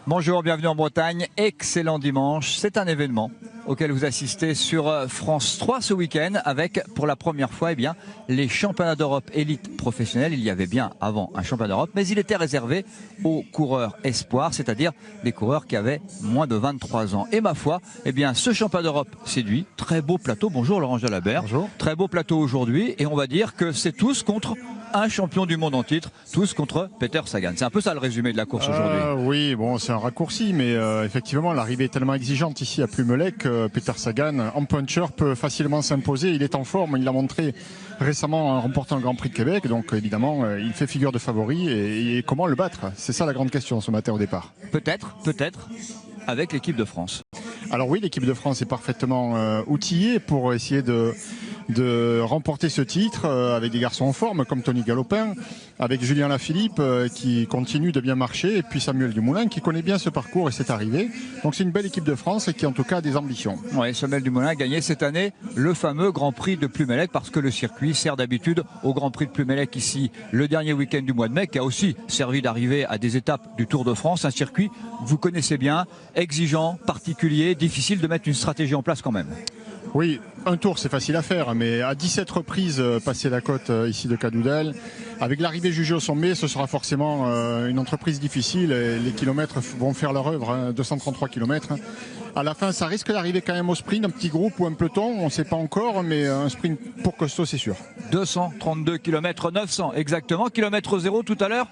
Bonjour, bienvenue en Bretagne. Excellent dimanche. C'est un événement auquel vous assistez sur France 3 ce week-end avec, pour la première fois, les championnats d'Europe élite professionnelle. Il y avait bien avant un championnat d'Europe, mais il était réservé aux coureurs espoirs, c'est-à-dire les coureurs qui avaient moins de 23 ans. Et ma foi, ce championnat d'Europe séduit. Très beau plateau. Bonjour Laurent Jalabert. Bonjour. Très beau plateau aujourd'hui. Et on va dire que c'est tous contre un champion du monde en titre, tous contre Peter Sagan. C'est un peu ça le résumé de la course aujourd'hui. Oui, bon, c'est un raccourci, mais effectivement, l'arrivée est tellement exigeante ici à Plumelec que Peter Sagan, en puncher, peut facilement s'imposer. Il est en forme, il l'a montré récemment en remportant le Grand Prix de Québec. Donc évidemment, il fait figure de favori. Et comment le battre? C'est ça la grande question ce matin au départ. Peut-être, avec l'équipe de France. Alors oui, l'équipe de France est parfaitement outillée pour essayer de remporter ce titre avec des garçons en forme comme Tony Galopin, avec Julien Lafilippe qui continue de bien marcher, et puis Samuel Dumoulin qui connaît bien ce parcours et cette arrivée. Donc c'est une belle équipe de France et qui en tout cas a des ambitions. Oui, Samuel Dumoulin a gagné cette année le fameux Grand Prix de Plumelec parce que le circuit sert d'habitude au Grand Prix de Plumelec ici le dernier week-end du mois de mai, qui a aussi servi d'arrivée à des étapes du Tour de France. Un circuit que vous connaissez bien, exigeant, particulier, difficile de mettre une stratégie en place quand même. Oui, un tour c'est facile à faire, mais à 17 reprises passer la côte ici de Cadoudal, avec l'arrivée jugée au sommet, ce sera forcément une entreprise difficile et les kilomètres vont faire leur œuvre, 233 km. À la fin, ça risque d'arriver quand même au sprint, un petit groupe ou un peloton, on ne sait pas encore, mais un sprint pour costaud c'est sûr. 232 km 900 exactement, kilomètre zéro tout à l'heure.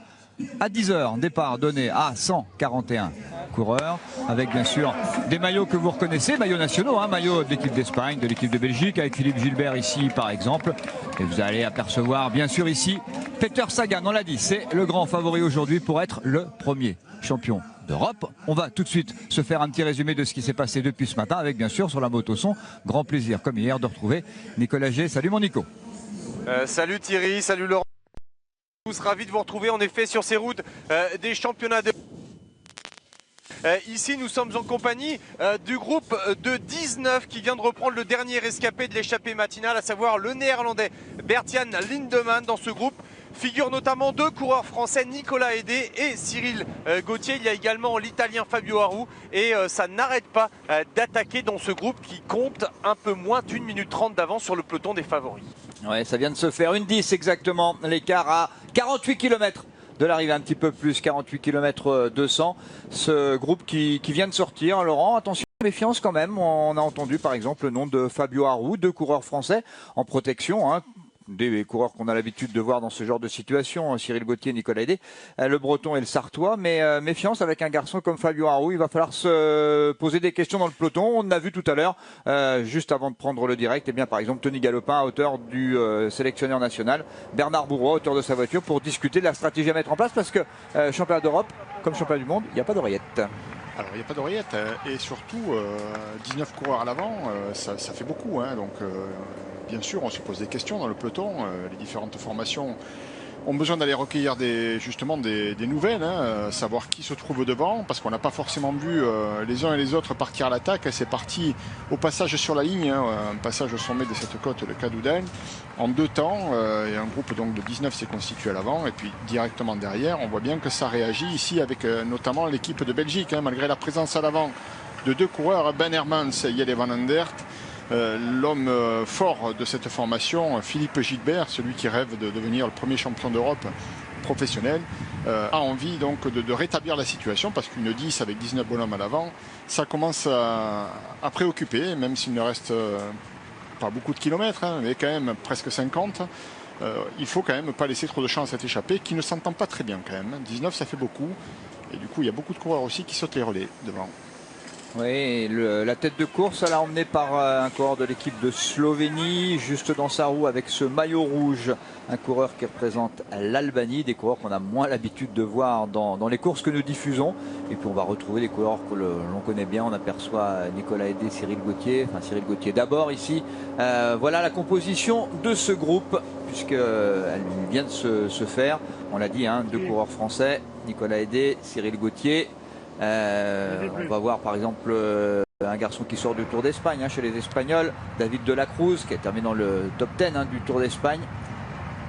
À 10h, départ donné à 141 coureurs, avec bien sûr des maillots que vous reconnaissez, maillots nationaux, maillots de l'équipe d'Espagne, de l'équipe de Belgique, avec Philippe Gilbert ici par exemple. Et vous allez apercevoir bien sûr ici Peter Sagan, on l'a dit, c'est le grand favori aujourd'hui pour être le premier champion d'Europe. On va tout de suite se faire un petit résumé de ce qui s'est passé depuis ce matin, avec bien sûr sur la moto son, grand plaisir comme hier de retrouver Nicolas G. Salut mon Nico. Salut Thierry, salut Laurent. Tous ravis de vous retrouver en effet sur ces routes des championnats de... Ici nous sommes en compagnie du groupe de 19 qui vient de reprendre le dernier rescapé de l'échappée matinale, à savoir le néerlandais Bert-Jan Lindemann. Dans ce groupe figurent notamment deux coureurs français, Nicolas Hédé et Cyril Gauthier. Il y a également l'italien Fabio Aru, et ça n'arrête pas d'attaquer dans ce groupe qui compte un peu moins d'1 minute 30 d'avance sur le peloton des favoris. Ouais, ça vient de se faire, 1:10 exactement, l'écart à 48 km de l'arrivée, un petit peu plus, 48 km 200. Ce groupe qui vient de sortir, Laurent, attention, méfiance quand même. On a entendu par exemple le nom de Fabio Aru, deux coureurs français en protection, des coureurs qu'on a l'habitude de voir dans ce genre de situation, Cyril Gauthier, Nicolas Hédé, le breton et le sartois, mais méfiance avec un garçon comme Fabio Aru. Il va falloir se poser des questions dans le peloton. On a vu tout à l'heure, juste avant de prendre le direct, par exemple Tony Galopin à hauteur du sélectionneur national, Bernard Bourreau à hauteur de sa voiture, pour discuter de la stratégie à mettre en place, parce que championnat d'Europe comme championnat du monde, il n'y a pas d'oreillette. Alors il n'y a pas d'oreillette, et surtout 19 coureurs à l'avant, ça fait beaucoup, donc bien sûr on se pose des questions dans le peloton. Les différentes formations ont besoin d'aller recueillir des nouvelles, savoir qui se trouve devant, parce qu'on n'a pas forcément vu les uns et les autres partir à l'attaque. C'est parti au passage sur la ligne, un passage au sommet de cette côte de Cadoudal en 2 temps, et un groupe donc de 19 s'est constitué à l'avant, et puis directement derrière on voit bien que ça réagit ici avec notamment l'équipe de Belgique, malgré la présence à l'avant de 2 coureurs, Ben Hermans et Jelle van Aendert. L'homme fort de cette formation, Philippe Gilbert, celui qui rêve de devenir le premier champion d'Europe professionnel, a envie donc de rétablir la situation, parce qu'une 10 avec 19 bonhommes à l'avant, ça commence à préoccuper, même s'il ne reste pas beaucoup de kilomètres, mais quand même presque 50. Il faut quand même pas laisser trop de chance à cette échappée qui ne s'entend pas très bien quand même. 19 ça fait beaucoup, et du coup il y a beaucoup de coureurs aussi qui sautent les relais devant. Oui, la tête de course, elle a emmené par un coureur de l'équipe de Slovénie, juste dans sa roue avec ce maillot rouge, un coureur qui représente l'Albanie, des coureurs qu'on a moins l'habitude de voir dans les courses que nous diffusons. Et puis on va retrouver des coureurs que l'on connaît bien. On aperçoit Nicolas Hédé, Cyril Gauthier d'abord ici. Voilà la composition de ce groupe, puisqu'elle vient de se faire. On l'a dit, 2 coureurs français, Nicolas Hédé, Cyril Gauthier. On va voir par exemple un garçon qui sort du Tour d'Espagne chez les Espagnols, David de la Cruz, qui a terminé dans le top 10 du Tour d'Espagne.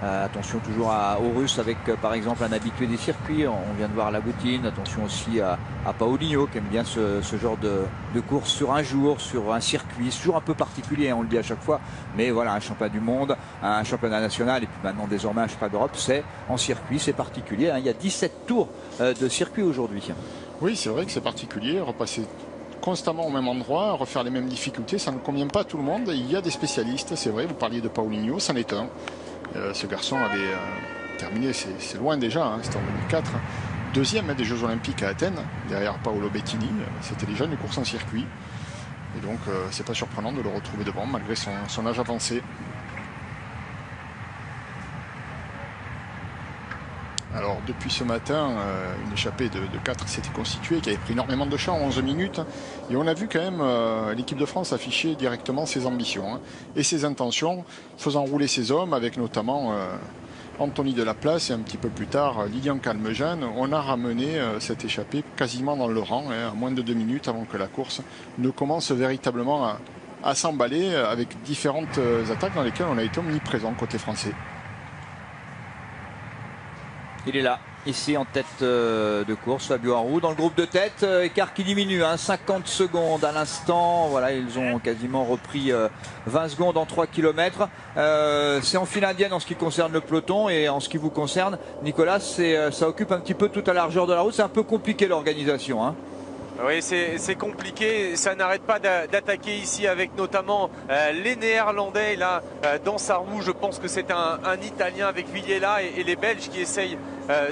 Attention toujours aux Russes avec par exemple un habitué des circuits, on vient de voir Laboutine. Attention aussi à Paulinho qui aime bien ce genre de course sur un jour, sur un circuit, toujours un peu particulier, on le dit à chaque fois, mais voilà, un championnat du monde, un championnat national et puis maintenant désormais un championnat d'Europe, c'est en circuit, c'est particulier, hein. Il y a 17 tours de circuit aujourd'hui. Oui, c'est vrai que c'est particulier, repasser constamment au même endroit, refaire les mêmes difficultés, ça ne convient pas à tout le monde. Il y a des spécialistes, c'est vrai, vous parliez de Paulinho, c'en est un. Ce garçon avait terminé, c'est loin déjà, hein, c'était en 2004, deuxième des Jeux Olympiques à Athènes, derrière Paolo Bettini. C'était déjà une course en circuit. Et donc, c'est pas surprenant de le retrouver devant, malgré son âge avancé. Alors, depuis ce matin, une échappée de 4 s'était constituée, qui avait pris énormément de champs, 11 minutes. Et on a vu quand même l'équipe de France afficher directement ses ambitions et ses intentions, faisant rouler ses hommes, avec notamment Anthony Delaplace et un petit peu plus tard Lilian Calmejane. On a ramené cette échappée quasiment dans le rang, à moins de 2 minutes avant que la course ne commence véritablement à s'emballer avec différentes attaques dans lesquelles on a été omniprésent côté français. Il est là, ici en tête de course, Fabio Aru dans le groupe de tête, écart qui diminue, 50 secondes à l'instant, voilà, ils ont quasiment repris 20 secondes en 3 km. C'est en file indienne en ce qui concerne le peloton, et en ce qui vous concerne, Nicolas, ça occupe un petit peu toute la largeur de la route, c'est un peu compliqué l'organisation, hein. Oui, c'est compliqué, ça n'arrête pas d'attaquer ici avec notamment les Néerlandais. Et là, dans sa roue, je pense que c'est un Italien avec Villela et les Belges qui essayent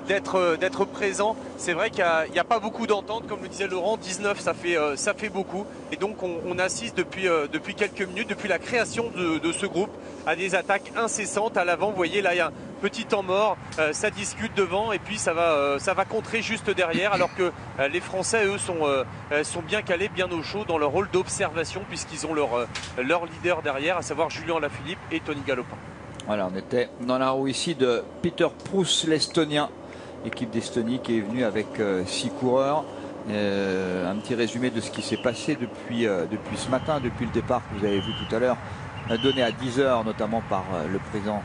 d'être présents. C'est vrai qu'il n'y a pas beaucoup d'entente, comme le disait Laurent, 19 ça fait beaucoup. Et donc on assiste depuis quelques minutes, depuis la création de ce groupe, à des attaques incessantes à l'avant. Vous voyez là, il y a un petit temps mort, ça discute devant et puis ça va contrer juste derrière, alors que les Français, eux, sont bien calés, bien au chaud dans leur rôle d'observation, puisqu'ils ont leur leader derrière, à savoir Julien Alaphilippe et Tony Galopin. Voilà, on était dans la roue ici de Peter Pruss, l'Estonien, équipe d'Estonie qui est venue avec 6 coureurs. Un petit résumé de ce qui s'est passé depuis ce matin, depuis le départ que vous avez vu tout à l'heure, donné à 10 h, notamment par le président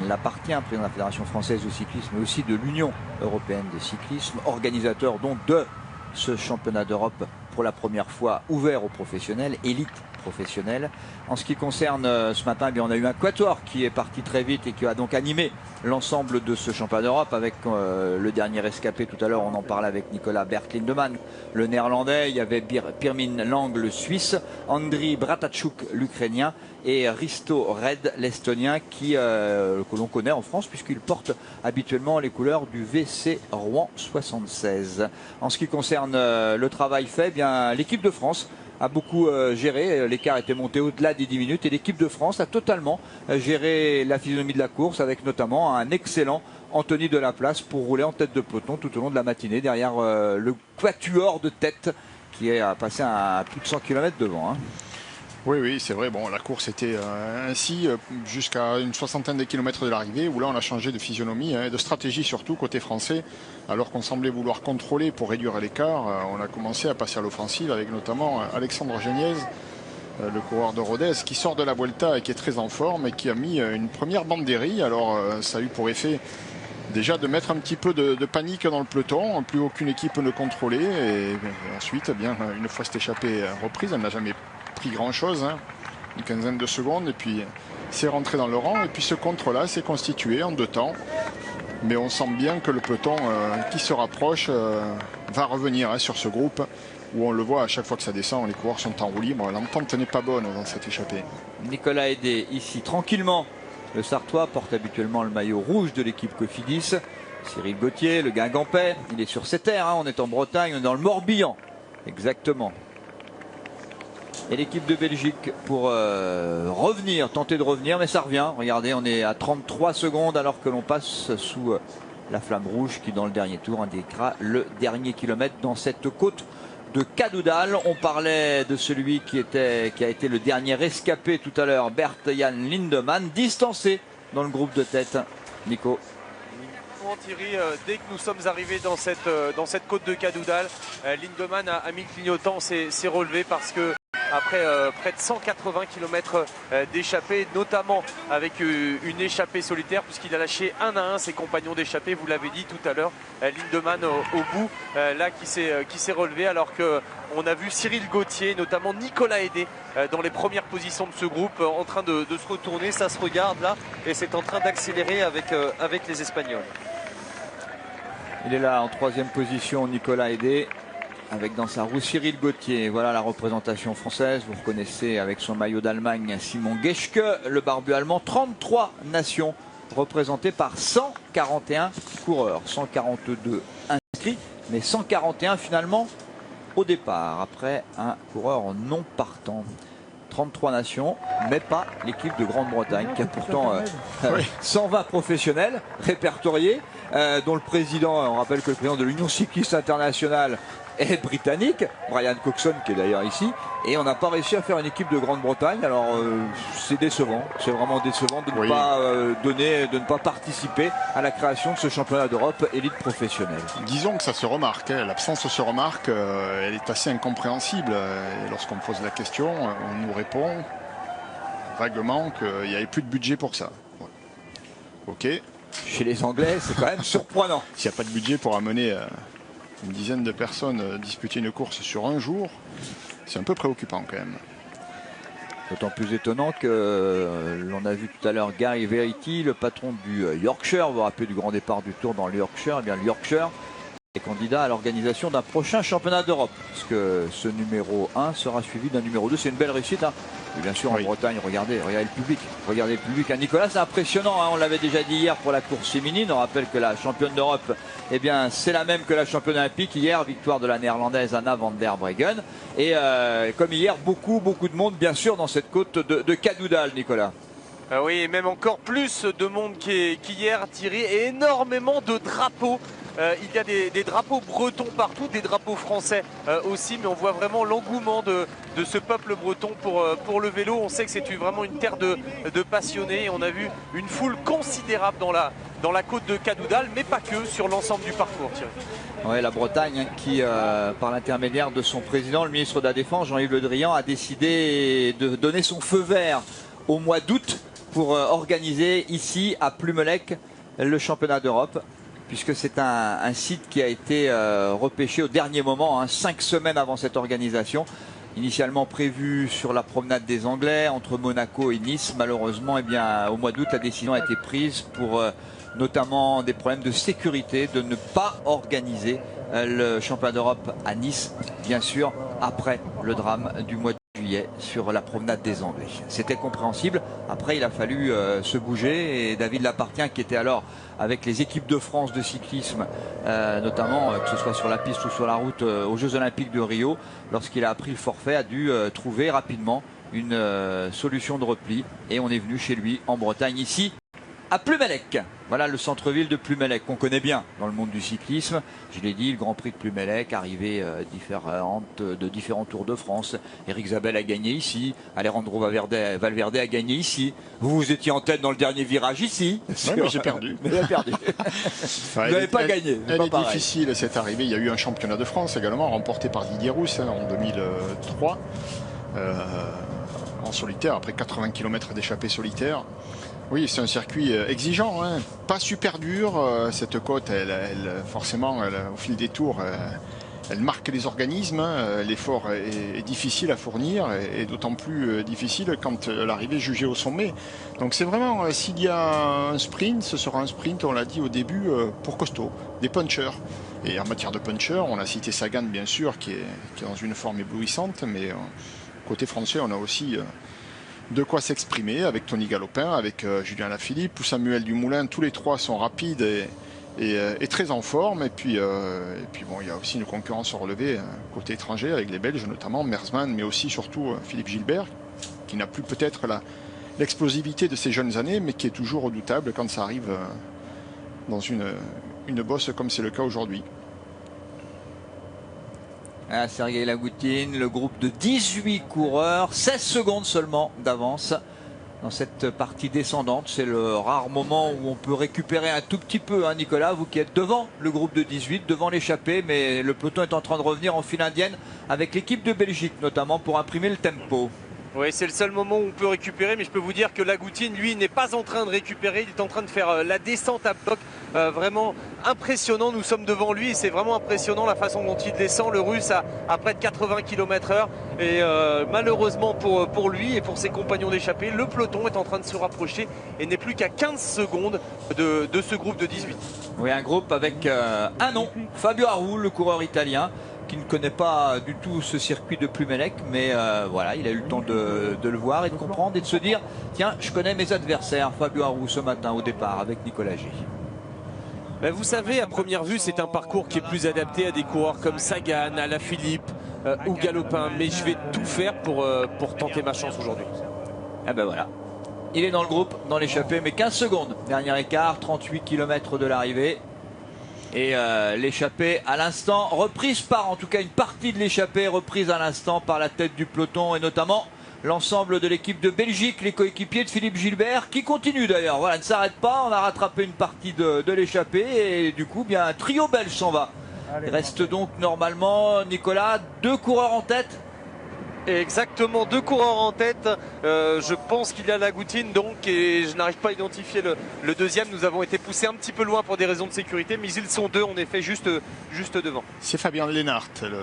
Lapartien, président de la Fédération française de cyclisme, mais aussi de l'Union européenne de cyclisme, organisateur donc de ce championnat d'Europe pour la première fois ouvert aux professionnels, élite professionnelle. En ce qui concerne ce matin, eh bien, on a eu un quatuor qui est parti très vite et qui a donc animé l'ensemble de ce championnat d'Europe avec le dernier rescapé tout à l'heure, on en parlait avec Nicolas Bert Lindemann, le néerlandais, il y avait Pirmin Lang, le suisse, Andriy Bratatchouk, l'ukrainien, et Risto Red, l'estonien, que l'on connaît en France puisqu'il porte habituellement les couleurs du VC Rouen 76. En ce qui concerne le travail fait, eh bien l'équipe de France a beaucoup géré, l'écart était monté au-delà des 10 minutes et l'équipe de France a totalement géré la physionomie de la course avec notamment un excellent Anthony Delaplace pour rouler en tête de peloton tout au long de la matinée derrière le quatuor de tête qui est passé à plus de 100 km devant, hein. Oui, c'est vrai. Bon, la course était ainsi jusqu'à une soixantaine de kilomètres de l'arrivée, où là on a changé de physionomie et de stratégie surtout côté français. Alors qu'on semblait vouloir contrôler pour réduire l'écart, on a commencé à passer à l'offensive avec notamment Alexandre Geniez, le coureur de Rodez, qui sort de la Vuelta et qui est très en forme et qui a mis une première Banderie. Alors ça a eu pour effet déjà de mettre un petit peu de panique dans le peloton, plus aucune équipe ne contrôlait. Et ensuite, bien, une fois cette échappée reprise, elle n'a jamais pris grand chose, hein, une quinzaine de secondes, et puis c'est rentré dans le rang, et puis ce contre-là s'est constitué en 2 temps. Mais on sent bien que le peloton qui se rapproche va revenir sur ce groupe, où on le voit à chaque fois que ça descend, les coureurs sont en roue libre, l'entente n'est pas bonne dans cette échappée. Nicolas Hédé ici tranquillement, le Sartois porte habituellement le maillot rouge de l'équipe Cofidis. Cyril Gauthier, le Guingampais, il est sur ses terres, hein, on est en Bretagne, on est dans le Morbihan, exactement. Et l'équipe de Belgique pour tenter de revenir, mais ça revient. Regardez, on est à 33 secondes alors que l'on passe sous la flamme rouge qui, dans le dernier tour, indiquera le dernier kilomètre dans cette côte de Cadoudal. On parlait de celui qui a été le dernier rescapé tout à l'heure, Bert-Jan Lindemann, distancé dans le groupe de tête. Nico. Thierry, dès que nous sommes arrivés dans cette côte de Cadoudal, Lindemann a mis le clignotant, s'est relevé parce que après près de 180 km d'échappée, notamment avec une échappée solitaire, puisqu'il a lâché 1 à 1 ses compagnons d'échappée. Vous l'avez dit tout à l'heure, Lindemann au bout, là qui s'est relevé, alors qu'on a vu Cyril Gauthier, notamment Nicolas Hédé, dans les premières positions de ce groupe, en train de se retourner. Ça se regarde là, et c'est en train d'accélérer avec les Espagnols. Il est là en 3e position, Nicolas Hédé, avec dans sa roue Cyril Gauthier. Voilà la représentation française. Vous reconnaissez avec son maillot d'Allemagne Simon Geschke, le barbu allemand. 33 nations représentées par 141 coureurs. 142 inscrits, mais 141 finalement au départ, après un coureur non partant. 33 nations, mais pas l'équipe de Grande-Bretagne, qui a pourtant 120 professionnels répertoriés, dont le président, on rappelle que le président de l'Union cycliste internationale est britannique, Brian Coxon, qui est d'ailleurs ici, et on n'a pas réussi à faire une équipe de Grande-Bretagne. Alors c'est décevant, c'est vraiment décevant de ne pas de ne pas participer à la création de ce championnat d'Europe élite professionnelle. Disons que ça se remarque, hein. L'absence se remarque, elle est assez incompréhensible. Et lorsqu'on me pose la question, on nous répond vaguement qu'il n'y avait plus de budget pour ça. Ouais. Ok. Chez les Anglais, c'est quand même surprenant. S'il n'y a pas de budget pour amener une dizaine de personnes disputer une course sur un jour, c'est un peu préoccupant quand même. D'autant plus étonnant que l'on a vu tout à l'heure Gary Verity, le patron du Yorkshire, vous vous rappelez du grand départ du Tour dans le Yorkshire. Eh bien, le Yorkshire est candidat à l'organisation d'un prochain championnat d'Europe, parce que ce numéro 1 sera suivi d'un numéro 2. C'est une belle réussite, hein. Et bien sûr, en Bretagne, regardez le public. Regardez le public. Nicolas, c'est impressionnant, hein. On l'avait déjà dit hier pour la course féminine. On rappelle que la championne d'Europe, eh bien, c'est la même que la championne olympique. Hier, victoire de la néerlandaise Anna van der Breggen. Et comme hier, beaucoup de monde, bien sûr, dans cette côte de Cadoudal, Nicolas. Oui, et même encore plus de monde qu'hier, Thierry, et énormément de drapeaux. Il y a des drapeaux bretons partout, des drapeaux français aussi, mais on voit vraiment l'engouement de ce peuple breton pour le vélo. On sait que c'est vraiment une terre de passionnés, et on a vu une foule considérable dans la côte de Cadoudal, mais pas que, sur l'ensemble du parcours, Thierry. Oui, la Bretagne qui, par l'intermédiaire de son président, le ministre de la Défense, Jean-Yves Le Drian, a décidé de donner son feu vert au mois d'août pour organiser ici à Plumelec le championnat d'Europe, puisque c'est un site qui a été repêché au dernier moment, 5 semaines avant cette organisation. Initialement prévu sur la promenade des Anglais entre Monaco et Nice. Malheureusement, eh bien, au mois d'août, la décision a été prise pour notamment des problèmes de sécurité, de ne pas organiser le championnat d'Europe à Nice, bien sûr, après le drame du mois de juillet sur la promenade des Anglais. C'était compréhensible. Après, il a fallu se bouger, et David Lapartien, qui était alors avec les équipes de France de cyclisme, notamment que ce soit sur la piste ou sur la route aux Jeux Olympiques de Rio, lorsqu'il a appris le forfait, a dû trouver rapidement une solution de repli, et on est venu chez lui en Bretagne, ici à Plumelec. Voilà le centre-ville de Plumelec qu'on connaît bien dans le monde du cyclisme. Je l'ai dit, le Grand Prix de Plumelec, arrivé de différents Tours de France. Eric Zabel a gagné ici, Alejandro Valverde a gagné ici. Vous étiez en tête dans le dernier virage ici. Ouais, mais j'ai perdu. Vous n'avez pas gagné. Elle est difficile cette arrivée. Il y a eu un championnat de France également remporté par Didier Rousse en 2003 en solitaire, après 80 km d'échappée solitaire. Oui, c'est un circuit exigeant, hein. Pas super dur. Cette côte, forcément, au fil des tours, elle marque les organismes. Hein. L'effort est difficile à fournir, et d'autant plus difficile quand l'arrivée est jugée au sommet. Donc c'est vraiment, s'il y a un sprint, ce sera un sprint, on l'a dit au début, pour costaud, des punchers. Et en matière de punchers, on a cité Sagan, bien sûr, qui est dans une forme éblouissante, mais côté français, on a aussi de quoi s'exprimer avec Tony Galopin, avec Julien Lafilippe ou Samuel Dumoulin. Tous les trois sont rapides et très en forme. Et puis bon, il y a aussi une concurrence relevée côté étranger avec les Belges, notamment Mersman, mais aussi surtout Philippe Gilbert, qui n'a plus peut-être l'explosivité de ses jeunes années, mais qui est toujours redoutable quand ça arrive dans une bosse comme c'est le cas aujourd'hui. Sergueï Lagoutine, le groupe de 18 coureurs, 16 secondes seulement d'avance dans cette partie descendante. C'est le rare moment où on peut récupérer un tout petit peu, hein, Nicolas, vous qui êtes devant le groupe de 18, devant l'échappée, mais le peloton est en train de revenir en file indienne avec l'équipe de Belgique notamment pour imprimer le tempo. Oui, c'est le seul moment où on peut récupérer, mais je peux vous dire que Lagoutin, lui, n'est pas en train de récupérer. Il est en train de faire la descente à bloc. Vraiment impressionnant. Nous sommes devant lui et c'est vraiment impressionnant la façon dont il descend. Le Russe à près de 80 km/h. Et malheureusement pour lui et pour ses compagnons d'échappée, le peloton est en train de se rapprocher et n'est plus qu'à 15 secondes de ce groupe de 18. Oui, un groupe avec un nom, Fabio Aru, le coureur italien, qui ne connaît pas du tout ce circuit de Plumelec, mais voilà, il a eu le temps de le voir et de comprendre et de se dire, tiens, je connais mes adversaires. Fabio Aru ce matin au départ avec Nicolas G. Ben vous savez, à première vue, c'est un parcours qui est plus adapté à des coureurs comme Sagan, Alaphilippe ou Galopin, mais je vais tout faire pour tenter ma chance aujourd'hui. Ah ben voilà, il est dans le groupe, dans l'échappée, mais 15 secondes. Dernier écart, 38 km de l'arrivée. Et l'échappée à l'instant reprise par, en tout cas une partie de l'échappée reprise à l'instant par la tête du peloton et notamment l'ensemble de l'équipe de Belgique, les coéquipiers de Philippe Gilbert qui continue d'ailleurs, voilà, ne s'arrête pas. On a rattrapé une partie de l'échappée et du coup bien un trio belge s'en va. Il reste donc normalement, Nicolas, 2 coureurs en tête. Exactement, 2 coureurs en tête. Je pense qu'il y a Lagoutin donc, et je n'arrive pas à identifier le deuxième. Nous avons été poussés un petit peu loin pour des raisons de sécurité, mais ils sont 2 en effet juste devant. C'est Fabien Lennart, le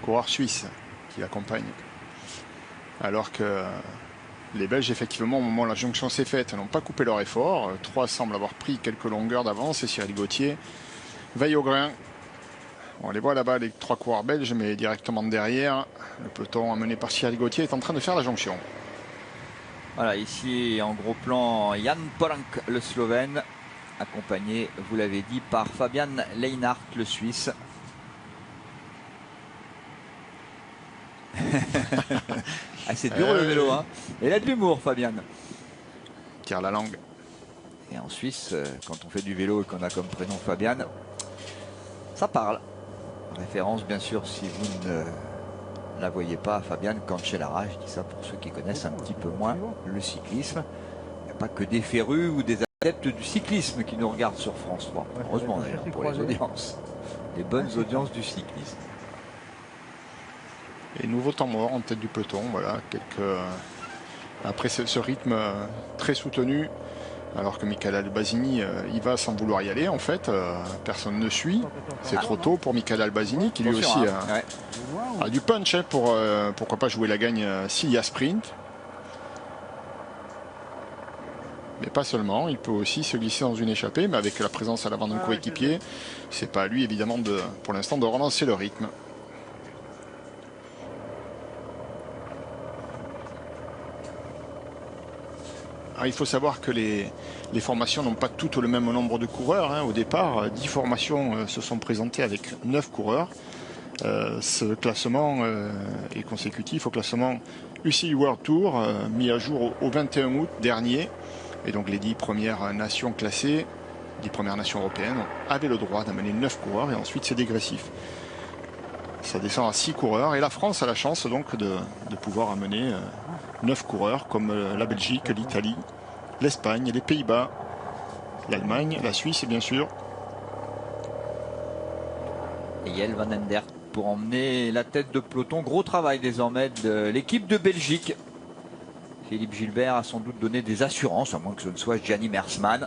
coureur suisse, qui l'accompagne. Alors que les Belges, effectivement, au moment où la jonction s'est faite, n'ont pas coupé leur effort. 3 semblent avoir pris quelques longueurs d'avance. Et Cyril Gauthier veille au grain. On les voit là-bas, les 3 coureurs belges, mais directement derrière, le peloton amené par Cyril Gauthier est en train de faire la jonction. Voilà, ici en gros plan, Jan Polank, le Slovène, accompagné, vous l'avez dit, par Fabian Leinart, le Suisse. Ah, c'est dur le vélo, hein. Il a de l'humour, Fabian. Tire la langue. Et en Suisse, quand on fait du vélo et qu'on a comme prénom Fabian, ça parle. Référence, bien sûr, si vous ne la voyez pas, Fabian Cancellara. Je dis ça pour ceux qui connaissent un petit peu moins le cyclisme. Il n'y a pas que des férus ou des adeptes du cyclisme qui nous regardent sur France 3. Heureusement d'ailleurs pour les audiences. Les bonnes audiences du cyclisme. Et nouveau temps mort en tête du peloton. Voilà, après ce rythme très soutenu. Alors que Michael Albasini, il va sans vouloir y aller en fait, personne ne suit. C'est trop tôt pour Michael Albasini qui lui aussi a du punch hein, pour pourquoi pas jouer la gagne s'il y a sprint. Mais pas seulement, il peut aussi se glisser dans une échappée, mais avec la présence à l'avant d'un coéquipier, c'est pas à lui évidemment pour l'instant de relancer le rythme. Alors, il faut savoir que les formations n'ont pas toutes le même nombre de coureurs. Hein. Au départ, 10 formations se sont présentées avec 9 coureurs. Ce classement est consécutif au classement UCI World Tour, mis à jour au 21 août dernier. Et donc les 10 premières nations classées, 10 premières nations européennes, avaient le droit d'amener 9 coureurs et ensuite c'est dégressif. Ça descend à 6 coureurs et la France a la chance donc de pouvoir amener 9 coureurs comme la Belgique, l'Italie, l'Espagne, les Pays-Bas, l'Allemagne, la Suisse et bien sûr Et Jelle Van Endert pour emmener la tête de peloton. Gros travail désormais de l'équipe de Belgique. Philippe Gilbert a sans doute donné des assurances, à moins que ce ne soit Gianni Mersman.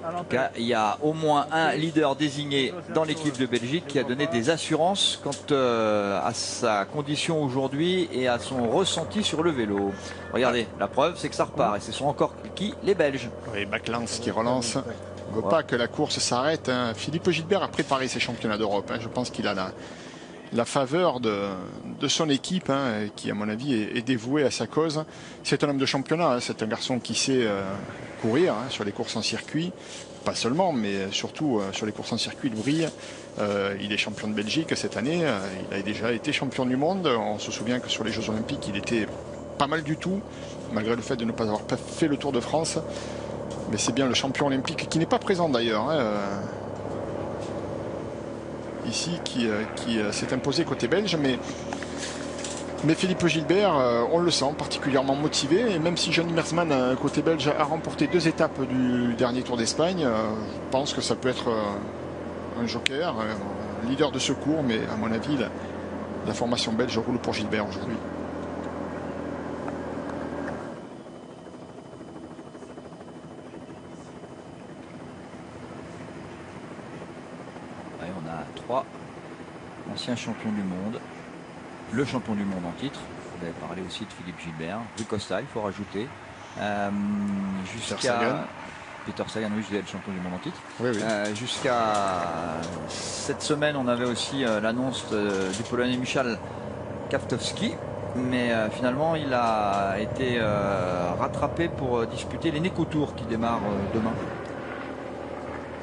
En tout cas, il y a au moins un leader désigné dans l'équipe de Belgique qui a donné des assurances quant à sa condition aujourd'hui et à son ressenti sur le vélo. Regardez, la preuve c'est que ça repart et ce sont encore qui? Les Belges. Oui, Baclans qui relance. On ne veut pas que la course s'arrête. Hein. Philippe Gilbert a préparé ses championnats d'Europe. Hein. Je pense qu'il a la faveur de son équipe hein, qui à mon avis est dévouée à sa cause. C'est un homme de championnat, hein. C'est un garçon qui sait courir hein, sur les courses en circuit, pas seulement mais surtout sur les courses en circuit il brille. Il est champion de Belgique cette année, il a déjà été champion du monde. On se souvient que sur les Jeux Olympiques il était pas mal du tout malgré le fait de ne pas avoir fait le Tour de France, mais c'est bien le champion olympique qui n'est pas présent d'ailleurs hein, ici qui s'est imposé côté belge, mais Mais Philippe Gilbert, on le sent particulièrement motivé. Et même si Johnny Mersman, côté belge, a remporté 2 étapes du dernier Tour d'Espagne, je pense que ça peut être un joker, un leader de secours. Mais à mon avis, la formation belge roule pour Gilbert aujourd'hui. Ouais, on a 3 anciens champions du monde. Le champion du monde en titre. Vous avez parlé aussi de Philippe Gilbert. Rui Costa, il faut rajouter. Jusqu'à Peter Sagan, oui, je disais le champion du monde en titre. Oui, oui. Jusqu'à cette semaine, on avait aussi l'annonce du Polonais Michal Kwiatkowski. Mais finalement, il a été rattrapé pour disputer les Neco Tours qui démarrent demain.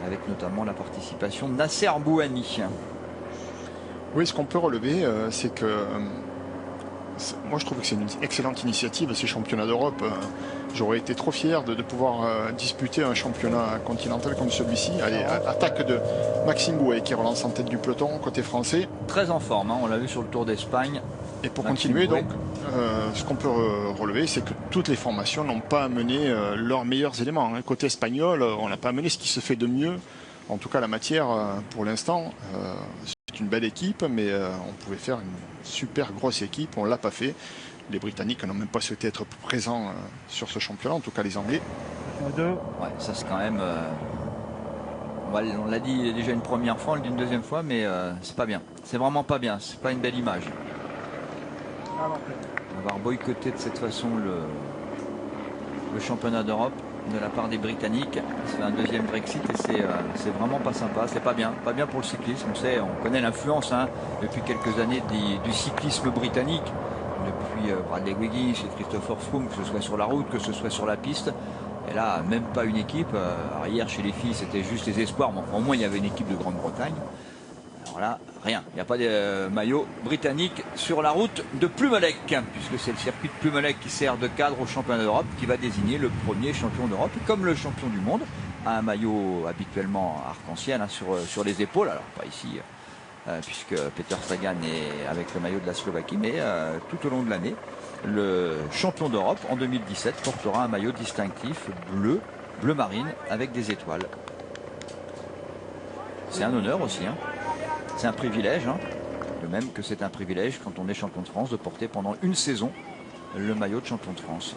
Avec notamment la participation de Nasser Bouhanni. Oui, ce qu'on peut relever, c'est que moi je trouve que c'est une excellente initiative, ces championnats d'Europe. J'aurais été trop fier de pouvoir disputer un championnat continental comme celui-ci. Allez, attaque de Maxime Bouet qui relance en tête du peloton côté français. Très en forme, hein, on l'a vu sur le Tour d'Espagne. Et pour Maxime continuer, Bouet. donc, ce qu'on peut relever, c'est que toutes les formations n'ont pas amené leurs meilleurs éléments. Hein. Côté espagnol, on n'a pas amené ce qui se fait de mieux. En tout cas, la matière, pour l'instant, c'est une belle équipe, mais on pouvait faire une super grosse équipe. On ne l'a pas fait. Les Britanniques n'ont même pas souhaité être présents sur ce championnat, en tout cas les Anglais. Ouais, ça c'est quand même... on l'a dit déjà une première fois, on le dit une deuxième fois, mais c'est pas bien. C'est vraiment pas bien, c'est pas une belle image. Avoir boycotté de cette façon le championnat d'Europe de la part des Britanniques, c'est un deuxième Brexit et c'est vraiment pas sympa, c'est pas bien pour le cyclisme. On connaît l'influence depuis quelques années du cyclisme britannique, depuis Bradley Wiggins et Christopher Froome, que ce soit sur la route, que ce soit sur la piste. Et là, même pas une équipe. Alors hier, chez les filles, c'était juste les espoirs, mais enfin, au moins il y avait une équipe de Grande-Bretagne. Alors là, rien. Il n'y a pas de maillot britannique sur la route de Plumelec, puisque c'est le circuit de Plumelec qui sert de cadre au championnat d'Europe, qui va désigner le premier champion d'Europe. Et comme le champion du monde a un maillot habituellement arc-en-ciel sur les épaules, alors pas ici, puisque Peter Sagan est avec le maillot de la Slovaquie, mais tout au long de l'année, le champion d'Europe en 2017 portera un maillot distinctif bleu marine avec des étoiles. C'est un honneur aussi, hein. C'est un privilège, hein. De même que c'est un privilège quand on est champion de France de porter pendant une saison le maillot de champion de France.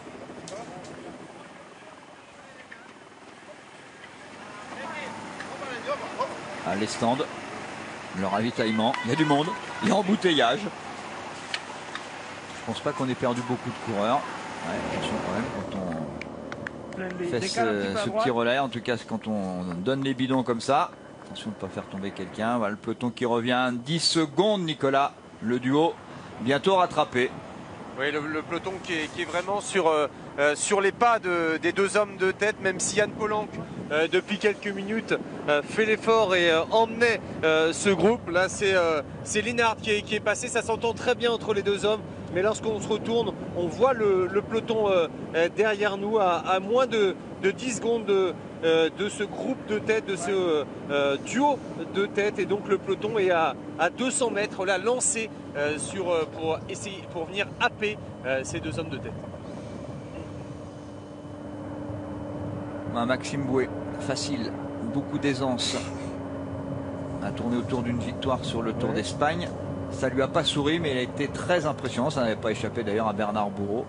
Ah, les stands, le ravitaillement, il y a du monde, il y a embouteillage. Je pense pas qu'on ait perdu beaucoup de coureurs. Ouais, attention quand même quand on fait ce petit relais, en tout cas quand on donne les bidons comme ça. Attention de ne pas faire tomber quelqu'un. Voilà le peloton qui revient. 10 secondes, Nicolas. Le duo bientôt rattrapé. Oui, le peloton qui est vraiment sur les pas des deux hommes de tête, même si Yann Polanc, depuis quelques minutes, fait l'effort et emmenait ce groupe. Là, c'est Linhart qui est passé. Ça s'entend très bien entre les deux hommes. Mais lorsqu'on se retourne, on voit le peloton derrière nous à moins de 10 secondes de ce groupe de tête, de ce duo de tête. Et donc le peloton est à 200 mètres, là, lancé pour venir happer ces deux hommes de tête. Maxime Bouet, facile, beaucoup d'aisance. A tourné autour d'une victoire sur le Tour d'Espagne. Ça lui a pas souri, mais il a été très impressionnant. Ça n'avait pas échappé d'ailleurs à Bernard Bourreau,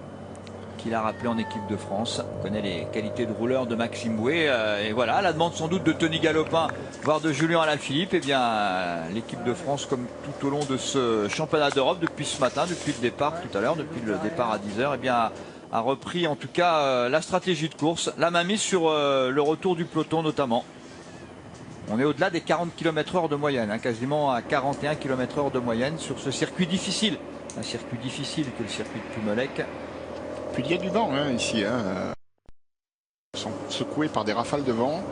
qui l'a rappelé en équipe de France. On connaît les qualités de rouleur de Maxime Bouet. Et voilà, à la demande sans doute de Tony Galopin, voire de Julien Alaphilippe, eh bien, l'équipe de France, comme tout au long de ce championnat d'Europe, depuis ce matin, depuis le départ tout à l'heure, depuis le départ à 10h, eh bien, a repris en tout cas la stratégie de course, la main mise sur le retour du peloton notamment. On est au-delà des 40 km/h de moyenne, hein, quasiment à 41 km/h de moyenne sur ce circuit difficile. Un circuit difficile que le circuit de Plumelec. Puis il y a du vent ici. Ils sont secoués par des rafales de vent.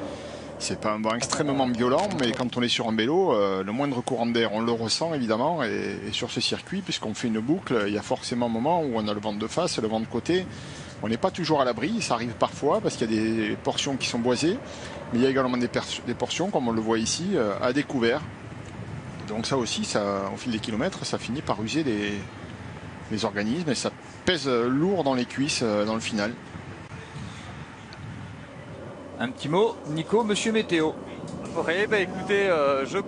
C'est pas un vent extrêmement violent, mais quand on est sur un vélo, le moindre courant d'air, on le ressent évidemment. Et sur ce circuit, puisqu'on fait une boucle, il y a forcément un moment où on a le vent de face, le vent de côté. On n'est pas toujours à l'abri, ça arrive parfois parce qu'il y a des portions qui sont boisées. Mais il y a également des portions, comme on le voit ici, à découvert. Donc ça aussi, au fil des kilomètres, ça finit par user les organismes et ça pèse lourd dans les cuisses dans le final. Un petit mot, Nico, monsieur Météo. Oui, bah écoutez, je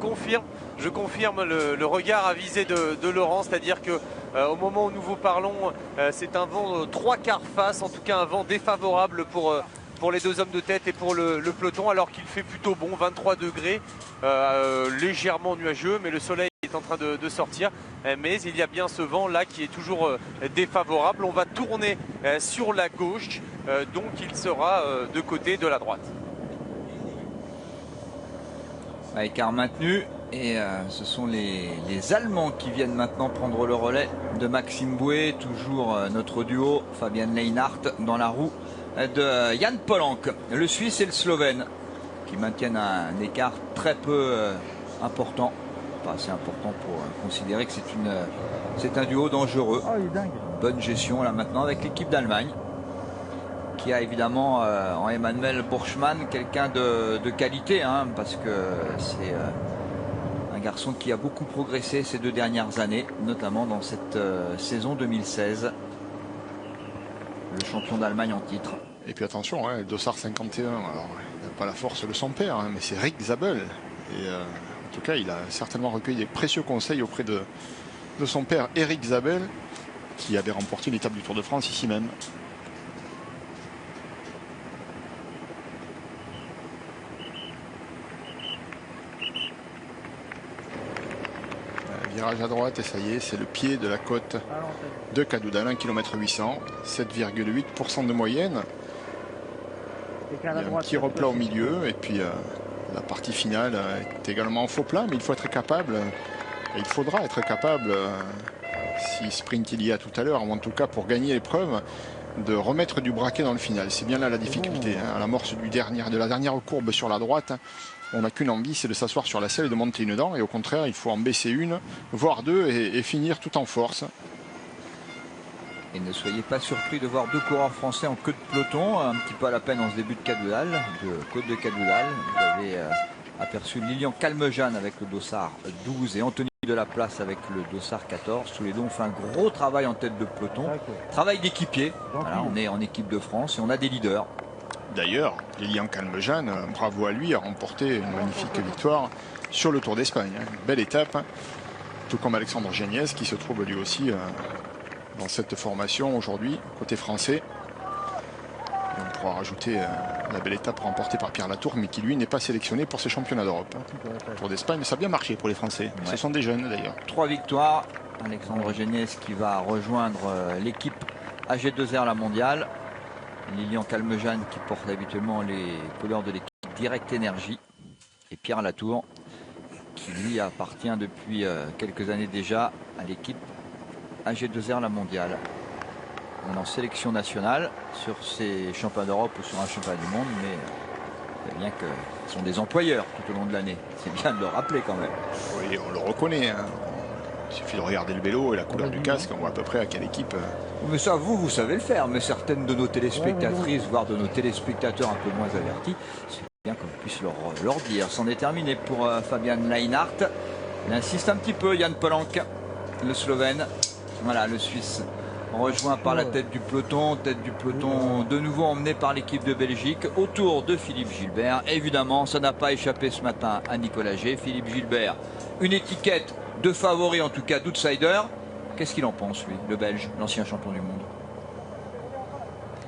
confirme le regard avisé de Laurent, c'est-à-dire que au moment où nous vous parlons, c'est un vent 3/4 face, en tout cas un vent défavorable pour les deux hommes de tête et pour le peloton, alors qu'il fait plutôt bon, 23 degrés, légèrement nuageux, mais le soleil est en train de sortir. Mais il y a bien ce vent là qui est toujours défavorable. On va tourner sur la gauche, donc il sera de côté de la droite. Écart maintenu. Et ce sont les Allemands qui viennent maintenant prendre le relais de Maxime Bouet, toujours notre duo Fabian Leinart dans la roue de Jan Polanc, le Suisse et le Slovène, qui maintiennent un écart très peu important, pas assez important pour considérer que c'est un duo dangereux. Oh, il est dingue. Bonne gestion là maintenant avec l'équipe d'Allemagne, qui a évidemment en Emmanuel Burschmann quelqu'un de qualité, hein, parce que c'est un garçon qui a beaucoup progressé ces 2 dernières années, notamment dans cette saison 2016. Le champion d'Allemagne en titre. Et puis attention, hein, Dossard 51, alors, il n'a pas la force de son père, hein, mais c'est Rick Zabel. Et en tout cas, il a certainement recueilli des précieux conseils auprès de son père Eric Zabel, qui avait remporté l'étape du Tour de France ici même. Virage à droite et ça y est, c'est le pied de la côte de Cadoudal, 1 km 800, 7,8% de moyenne. Il y a un petit replat au milieu et puis la partie finale est également en faux plat, mais il faut être capable, et il faudra être capable, si sprint il y a tout à l'heure, ou en tout cas pour gagner l'épreuve, de remettre du braquet dans le final. C'est bien là la difficulté, hein, à l'amorce de la dernière courbe sur la droite. On n'a qu'une envie, c'est de s'asseoir sur la selle et de monter une dent. Et au contraire, il faut en baisser une, voire deux, et finir tout en force. Et ne soyez pas surpris de voir 2 coureurs français en queue de peloton, un petit peu à la peine en ce début de Cadoudal, de côte de Cadoudal. Vous avez aperçu Lilian Calmejane avec le dossard 12 et Anthony Delaplace avec le dossard 14. Tous les deux ont fait un gros travail en tête de peloton. Travail d'équipier. Voilà, on est en équipe de France et on a des leaders. D'ailleurs, Lilian Calmejane, bravo à lui, a remporté une magnifique victoire sur le Tour d'Espagne. Une belle étape, tout comme Alexandre Géniez qui se trouve lui aussi dans cette formation aujourd'hui, côté français. Et on pourra rajouter la belle étape remportée par Pierre Latour, mais qui lui n'est pas sélectionné pour ces championnats d'Europe. Le Tour d'Espagne, ça a bien marché pour les Français. Ouais. Ce sont des jeunes d'ailleurs. 3 victoires. Alexandre Géniez qui va rejoindre l'équipe AG2R la mondiale. Lilian Calmejane qui porte habituellement les couleurs de l'équipe Direct Énergie. Et Pierre Latour qui lui appartient depuis quelques années déjà à l'équipe AG2R la mondiale. On est en sélection nationale sur ces championnats d'Europe ou sur un championnat du monde, mais c'est bien que ce sont des employeurs tout au long de l'année. C'est bien de le rappeler quand même. Oui, on le reconnaît, hein. Il suffit de regarder le vélo et la couleur du casque, on voit à peu près à quelle équipe. Mais ça, vous savez le faire, mais certaines de nos téléspectatrices, voire de nos téléspectateurs un peu moins avertis, c'est bien qu'on puisse leur dire. C'en est terminé pour Fabian Leinart. Il insiste un petit peu, Jan Polanc, le Slovène. Voilà, le Suisse rejoint par la tête du peloton de nouveau emmené par l'équipe de Belgique autour de Philippe Gilbert. Évidemment, ça n'a pas échappé ce matin à Nicolas G. Philippe Gilbert, une étiquette de favori, en tout cas d'outsider. Qu'est-ce qu'il en pense, lui, le Belge, l'ancien champion du monde?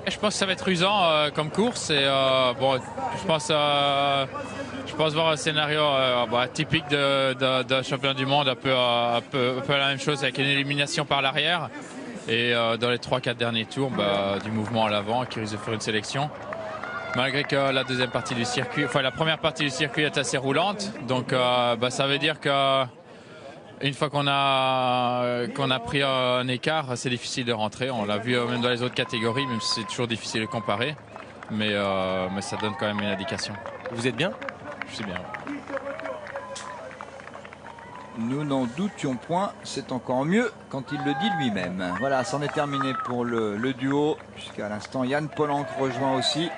Je pense que ça va être usant comme course. Et bon, je pense voir un scénario typique de champion du monde, un peu la même chose avec une élimination par l'arrière. Et dans les 3-4 derniers tours, du mouvement à l'avant qui risque de faire une sélection. Malgré que la deuxième partie du circuit, enfin la première partie du circuit est assez roulante. Donc ça veut dire que une fois qu'on a pris un écart, c'est difficile de rentrer. On l'a vu même dans les autres catégories, même si c'est toujours difficile de comparer. Mais ça donne quand même une indication. Vous êtes bien? Je suis bien. Nous n'en doutions point, c'est encore mieux quand il le dit lui-même. Voilà, c'en est terminé pour le duo, puisqu'à l'instant Jan Polanc rejoint aussi.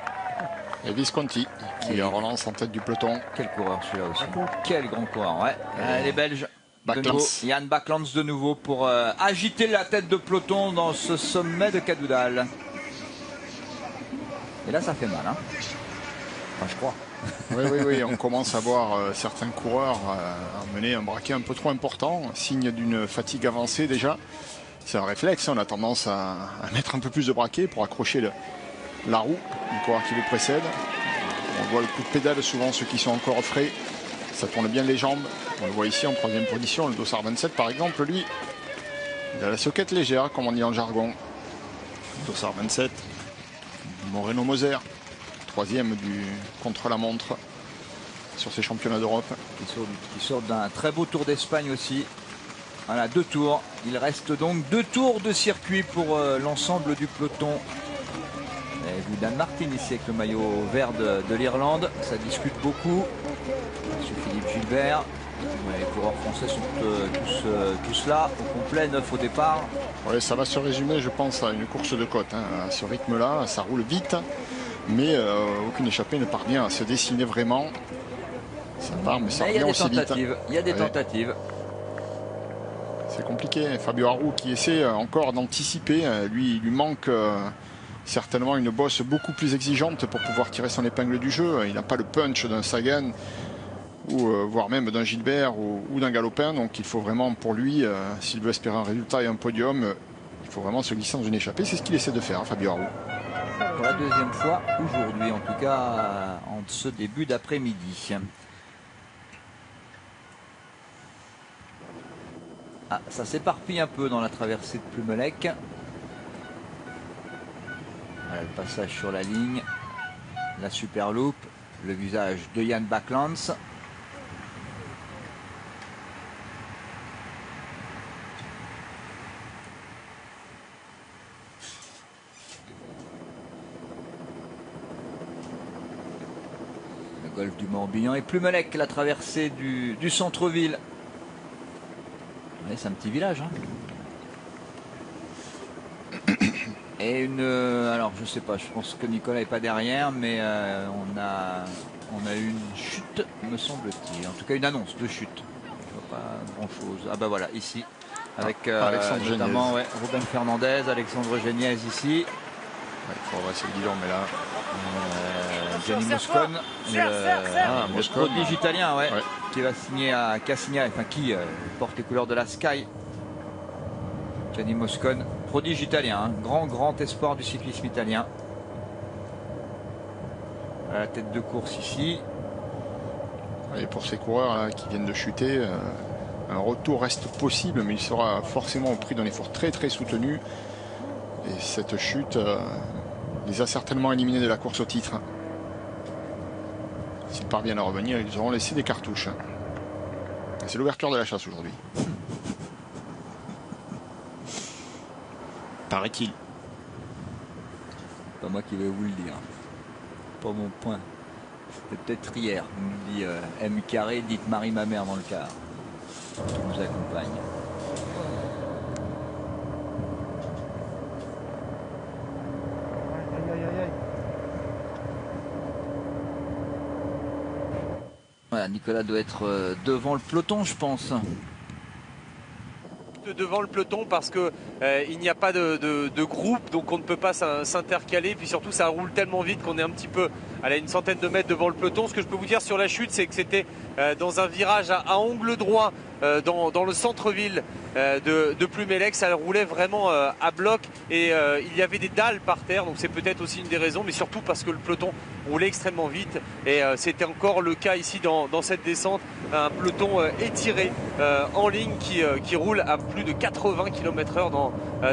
Et Visconti qui relance en tête du peloton. Quel coureur celui-là aussi. Quel grand coureur, ouais. Les Belges Yann Baklands de nouveau pour agiter la tête de peloton dans ce sommet de Cadoudal. Et là, ça fait mal, hein. Enfin, je crois. Oui, on commence à voir certains coureurs mener un braquet un peu trop important, signe d'une fatigue avancée déjà. C'est un réflexe, on a tendance à mettre un peu plus de braquet pour accrocher la roue du coureur qui le précède. On voit le coup de pédale, souvent ceux qui sont encore frais, ça tourne bien les jambes. On le voit ici en 3e position, le Dossard 27 par exemple, lui, il a la soquette légère, comme on dit en jargon. Dossard 27, Moreno Moser, 3e du contre-la-montre sur ces championnats d'Europe. Qui sort d'un très beau Tour d'Espagne aussi. Voilà, 2 tours. Il reste donc 2 tours de circuit pour l'ensemble du peloton. Et vous, Dan Martin ici avec le maillot vert de l'Irlande. Ça discute beaucoup. Monsieur Philippe Gilbert. Les coureurs français sont tous là, au complet, 9 au départ. Oui, ça va se résumer, je pense, à une course de côte. À ce rythme-là, ça roule vite. Mais aucune échappée ne parvient à se dessiner vraiment. Ça part, mais ça revient aussi vite. Il y a des tentatives. C'est compliqué. Fabio Aru qui essaie encore d'anticiper. Lui, il lui manque certainement une bosse beaucoup plus exigeante pour pouvoir tirer son épingle du jeu. Il n'a pas le punch d'un Sagan ou voire même d'un Gilbert ou d'un Galopin. Donc il faut vraiment pour lui, s'il veut espérer un résultat et un podium, il faut vraiment se glisser dans une échappée. C'est ce qu'il essaie de faire, Fabio Aru. Pour la 2e fois aujourd'hui, en tout cas en ce début d'après-midi. Ah, ça s'éparpille un peu dans la traversée de Plumelec. Voilà, le passage sur la ligne, la Superloop, le visage de Yann Baklands. Le golfe du Morbihan et Plumelec, la traversée du centre-ville. C'est un petit village, hein. Et alors je sais pas, je pense que Nicolas n'est pas derrière, mais on a eu une chute, me semble-t-il. En tout cas une annonce de chute. Je vois pas grand chose. Ah bah voilà, ici. Avec notamment Ruben Fernandez, Alexandre Géniez ici. Il faut adresser le guidon, mais là. Gianni Moscone, le prodige italien, qui a signé, qui porte les couleurs de la Sky. Gianni Moscone, prodige italien, grand espoir du cyclisme italien. À la tête de course ici. Et pour ces coureurs là, qui viennent de chuter, un retour reste possible, mais il sera forcément au prix d'un effort très soutenu. Et cette chute les a certainement éliminés de la course au titre. S'ils parviennent à revenir, ils auront laissé des cartouches. C'est l'ouverture de la chasse aujourd'hui. Paraît-il. Pas moi qui vais vous le dire. Pas mon point. C'était peut-être hier, nous dit M. Carré, dites Marie ma mère dans le car. Qui nous accompagne. Voilà, Nicolas doit être devant le peloton, je pense. Devant le peloton parce que il n'y a pas de groupe, donc on ne peut pas s'intercaler, puis surtout ça roule tellement vite qu'on est un petit peu à une centaine de mètres devant le peloton. Ce que je peux vous dire sur la chute, c'est que c'était dans un virage à angle droit dans le centre-ville de Plumelec. Ça roulait vraiment à bloc et il y avait des dalles par terre, donc c'est peut-être aussi une des raisons, mais surtout parce que le peloton roulait extrêmement vite et c'était encore le cas ici dans cette descente. Un peloton étiré en ligne qui roule à plus de 80 km/h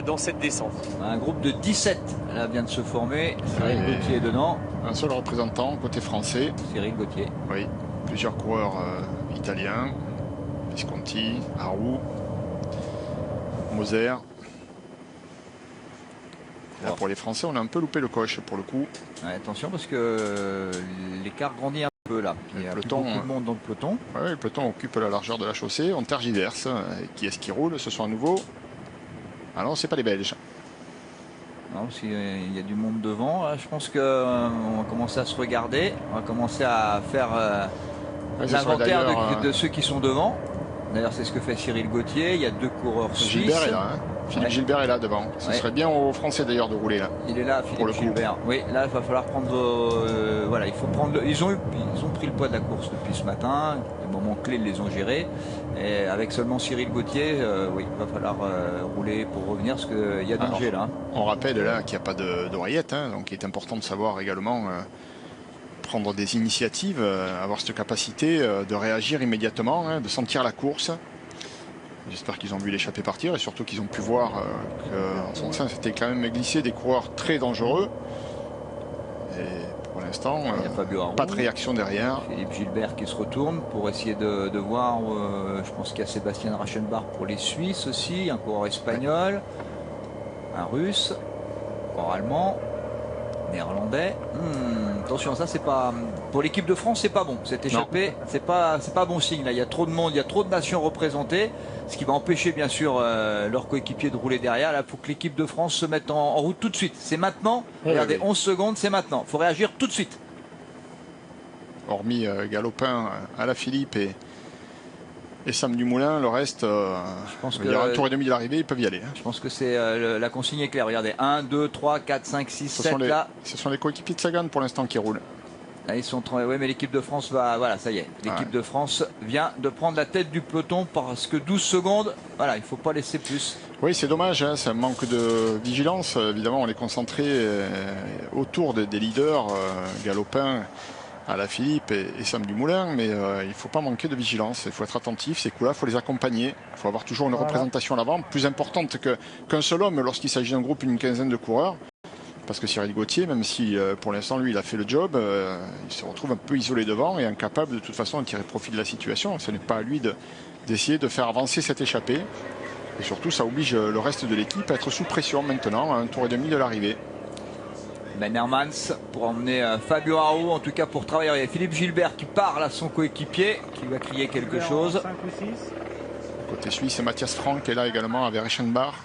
dans cette descente. Un groupe de 17 là, vient de se former. Cyril Gauthier est dedans. Un seul représentant côté français. Cyril Gauthier. Oui, plusieurs coureurs italiens. Visconti, Aru, Moser. Là, pour les Français, on a un peu loupé le coche pour le coup. Ouais, attention parce que l'écart grandit un peu là. Il y a beaucoup de monde dans le peloton. Ouais, le peloton occupe la largeur de la chaussée. On tergiverse. Qui est-ce qui roule? Ce sont à nouveau. Ah non, c'est pas les Belges. Non, parce qu'il y a du monde devant. Là, je pense qu'on va commencer à se regarder. On va commencer à faire l'inventaire de ceux qui sont devant. D'ailleurs, c'est ce que fait Cyril Gauthier. Il y a 2 coureurs suisses. Gilbert est là. Hein. Philippe Ouais. Gilbert est là devant. Ce serait bien aux Français d'ailleurs de rouler là. Il est là, Pour Philippe le coup. Gilbert. Oui, là, il va falloir prendre. Voilà, il faut prendre. Ils ont pris le poids de la course depuis ce matin. Les moments clés, ils les ont gérés. Et avec seulement Cyril Gauthier, oui, il va falloir rouler pour revenir parce qu'il y a danger là. On rappelle là qu'il n'y a pas d'oreillette, hein, donc il est important de savoir également prendre des initiatives, avoir cette capacité de réagir immédiatement, hein, de sentir la course. J'espère qu'ils ont vu l'échappée partir et surtout qu'ils ont pu voir qu'en son sein c'était quand même glissé des coureurs très dangereux. Et pour l'instant, Il y a Fabio Aru, pas de réaction derrière. Philippe Gilbert qui se retourne pour essayer de voir. Je pense qu'il y a Sébastien Rachenbach pour les Suisses aussi, un coureur espagnol, un russe, un coureur allemand, néerlandais. Attention, ça c'est pas pour l'équipe de France, c'est pas bon. Cette échappée, c'est pas bon signe. Là, il y a trop de monde, il y a trop de nations représentées, ce qui va empêcher bien sûr leurs coéquipiers de rouler derrière. Là, il faut que l'équipe de France se mette en route tout de suite. C'est maintenant. Oui, Regardez, oui. 11 secondes, c'est maintenant. Il faut réagir tout de suite. Hormis Galopin, Alaphilippe et Sam Dumoulin, le reste, pense il y a que- un tour et demi de l'arrivée, ils peuvent y aller. Hein. Je pense que c'est la consigne est claire. Regardez, 1, 2, 3, 4, 5, 6, 7 là. Ce sont les coéquipiers de Sagan pour l'instant qui roulent. Là, ils sont oui, mais l'équipe de France va. Voilà, ça y est. L'équipe de France vient de prendre la tête du peloton parce que 12 secondes. Voilà, il ne faut pas laisser plus. Oui, c'est dommage, hein, c'est un manque de vigilance. Évidemment, on est concentré autour des leaders, Galopin, Alaphilippe et Sam Dumoulin, mais il ne faut pas manquer de vigilance. Il faut être attentif. Ces coups-là, il faut les accompagner. Il faut avoir toujours une représentation à l'avant, plus importante qu'un seul homme lorsqu'il s'agit d'un groupe, une quinzaine de coureurs. Parce que Cyril Gauthier, même si pour l'instant lui il a fait le job, il se retrouve un peu isolé devant et incapable de toute façon de tirer profit de la situation. Ce n'est pas à lui d'essayer de faire avancer cette échappée. Et surtout ça oblige le reste de l'équipe à être sous pression maintenant, à un tour et demi de l'arrivée. Ben Hermans pour emmener Fabio Aru, en tout cas pour travailler. Il y a Philippe Gilbert qui parle à son coéquipier, qui va crier quelque chose. Côté suisse, c'est Mathias Franck qui est là également avec Reichenbach.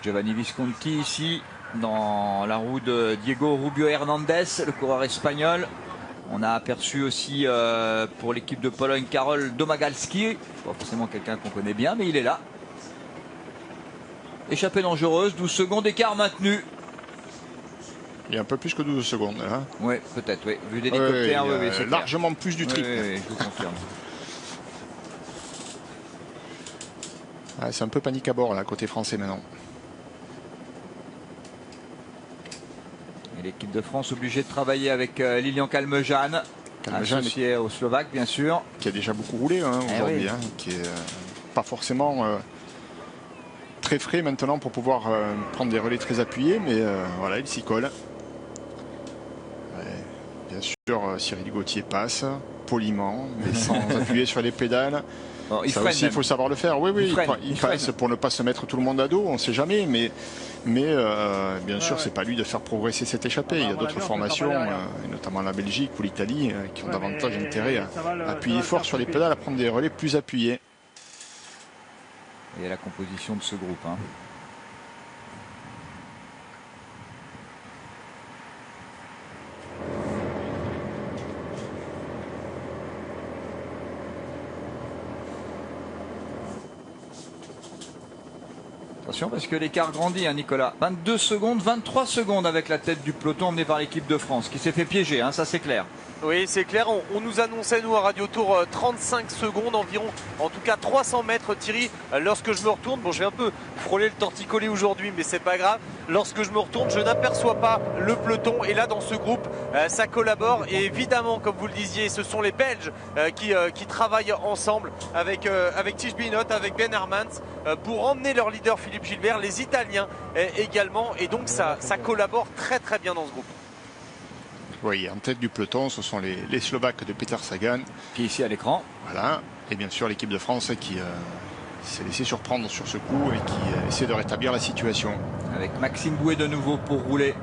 Giovanni Visconti ici dans la roue de Diego Rubio Hernandez, le coureur espagnol. On a aperçu aussi pour l'équipe de Pologne Karol Domagalski, pas forcément quelqu'un qu'on connaît bien, mais il est là. Échappée dangereuse, 12 secondes d'écart maintenu. Il y a un peu plus que 12 secondes. Hein. Oui, peut-être, oui. Vu d'hélicoptère, oui, c'est clair. largement plus du Oui, triple. oui, je vous confirme. C'est un peu panique à bord là, côté français maintenant. Et l'équipe de France obligée de travailler avec Lilian Calmejane, Calmejane associé au Slovaque, bien sûr. Qui a déjà beaucoup roulé hein, aujourd'hui, oui. hein, qui est pas forcément très frais maintenant pour pouvoir prendre des relais très appuyés, mais voilà, il s'y colle. Ouais, bien sûr, Cyril Gauthier passe poliment, mais sans appuyer sur les pédales. Bon, il Ça freine aussi, il même. faut savoir le faire. Oui, oui, Il il passe freine. pour ne pas se mettre tout le monde à dos, on ne sait jamais, mais bien sûr, c'est pas lui de faire progresser cette échappée. Il y a d'autres formations, et notamment la Belgique ou l'Italie, qui ont davantage intérêt à appuyer fort sur les pédales, à prendre des relais plus appuyés. Et la composition de ce groupe. Hein. Attention parce que l'écart grandit, hein, Nicolas. 22 secondes, 23 secondes avec la tête du peloton emmené par l'équipe de France, qui s'est fait piéger, hein, ça c'est clair. Oui, c'est clair. On nous annonçait, nous, à Radio Tour, 35 secondes environ. En tout cas, 300 mètres, Thierry. Lorsque je me retourne, bon, je vais un peu frôler le torticolis aujourd'hui, mais c'est pas grave. Lorsque je me retourne, je n'aperçois pas le peloton. Et là, dans ce groupe, ça collabore. Et évidemment, comme vous le disiez, ce sont les Belges qui travaillent ensemble avec Tige Binot, avec Ben Hermans, pour emmener leur leader Philippe Gilbert, les Italiens également. Et donc, ça collabore très, très bien dans ce groupe. Oui, en tête du peloton, ce sont les Slovaques de Peter Sagan. Qui est ici à l'écran. Voilà. Et bien sûr, l'équipe de France qui s'est laissé surprendre sur ce coup et qui essaie de rétablir la situation. Avec Maxime Bouet de nouveau pour rouler.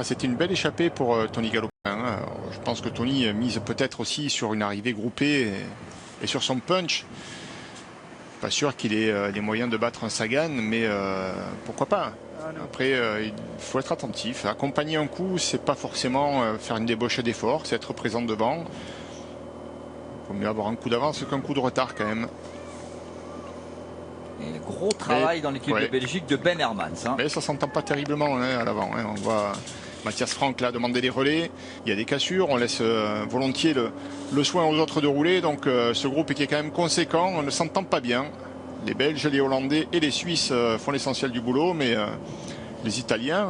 C'était une belle échappée pour Tony Galopin. Hein. Je pense que Tony mise peut-être aussi sur une arrivée groupée et sur son punch. Pas sûr qu'il ait les moyens de battre un Sagan, mais pourquoi pas. Après, il faut être attentif. Accompagner un coup, c'est pas forcément faire une débauche d'effort, c'est être présent devant. faut mieux avoir un coup d'avance qu'un coup de retard quand même. Et gros travail dans l'équipe de Belgique de Ben Hermans. Hein. Mais ça s'entend pas terriblement à l'avant. Hein. On voit Mathias Franck là demander les relais. Il y a des cassures. On laisse volontiers le soin aux autres de rouler. Donc ce groupe qui est quand même conséquent, on ne s'entend pas bien. Les Belges, les Hollandais et les Suisses font l'essentiel du boulot. Mais les Italiens,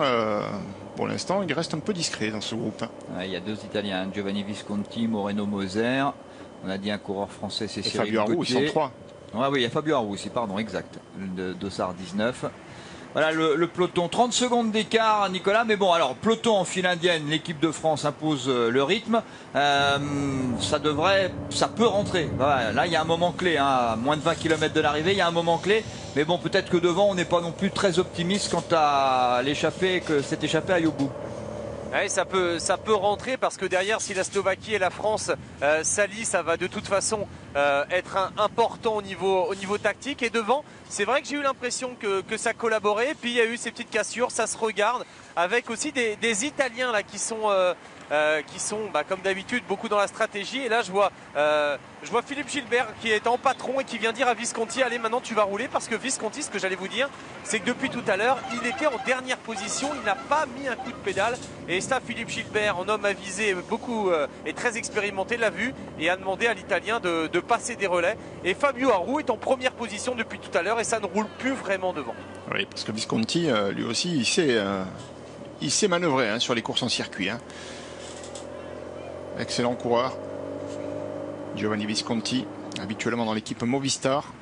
pour l'instant, ils restent un peu discrets dans ce groupe. Il y a 2 Italiens, Giovanni Visconti, Moreno Moser. On a dit un coureur français, c'est Cyril Fabio Arrou, ils sont 3. Oui, il y a Fabio Arrou aussi, pardon, exact. De Dossard 19. Voilà le peloton, 30 secondes d'écart, Nicolas. Mais bon, alors, peloton en file indienne, l'équipe de France impose le rythme. Ça peut rentrer. Voilà, là, il y a un moment clé, hein, à moins de 20 km de l'arrivée, il y a un moment clé. Mais bon, peut-être que devant, on n'est pas non plus très optimiste quant à l'échappée, que cette échappée aille au bout. Ouais, ça peut rentrer parce que derrière, si la Slovaquie et la France s'allient, ça va de toute façon être important au niveau tactique. Et devant, c'est vrai que j'ai eu l'impression que ça collaborait. Puis il y a eu ces petites cassures, ça se regarde, avec aussi des Italiens là qui sont comme d'habitude beaucoup dans la stratégie. Et là, je vois Philippe Gilbert qui est en patron et qui vient dire à Visconti, allez, maintenant tu vas rouler, parce que Visconti, ce que j'allais vous dire, c'est que depuis tout à l'heure, il était en dernière position, il n'a pas mis un coup de pédale. Et ça, Philippe Gilbert, en homme avisé, beaucoup et très expérimenté, l'a vu et a demandé à l'Italien de passer des relais. Et Fabio Arrou est en première position depuis tout à l'heure et ça ne roule plus vraiment devant. Oui, parce que Visconti, lui aussi, il sait manœuvrer sur les courses en circuit. Hein. Excellent coureur. Giovanni Visconti, habituellement dans l'équipe Movistar.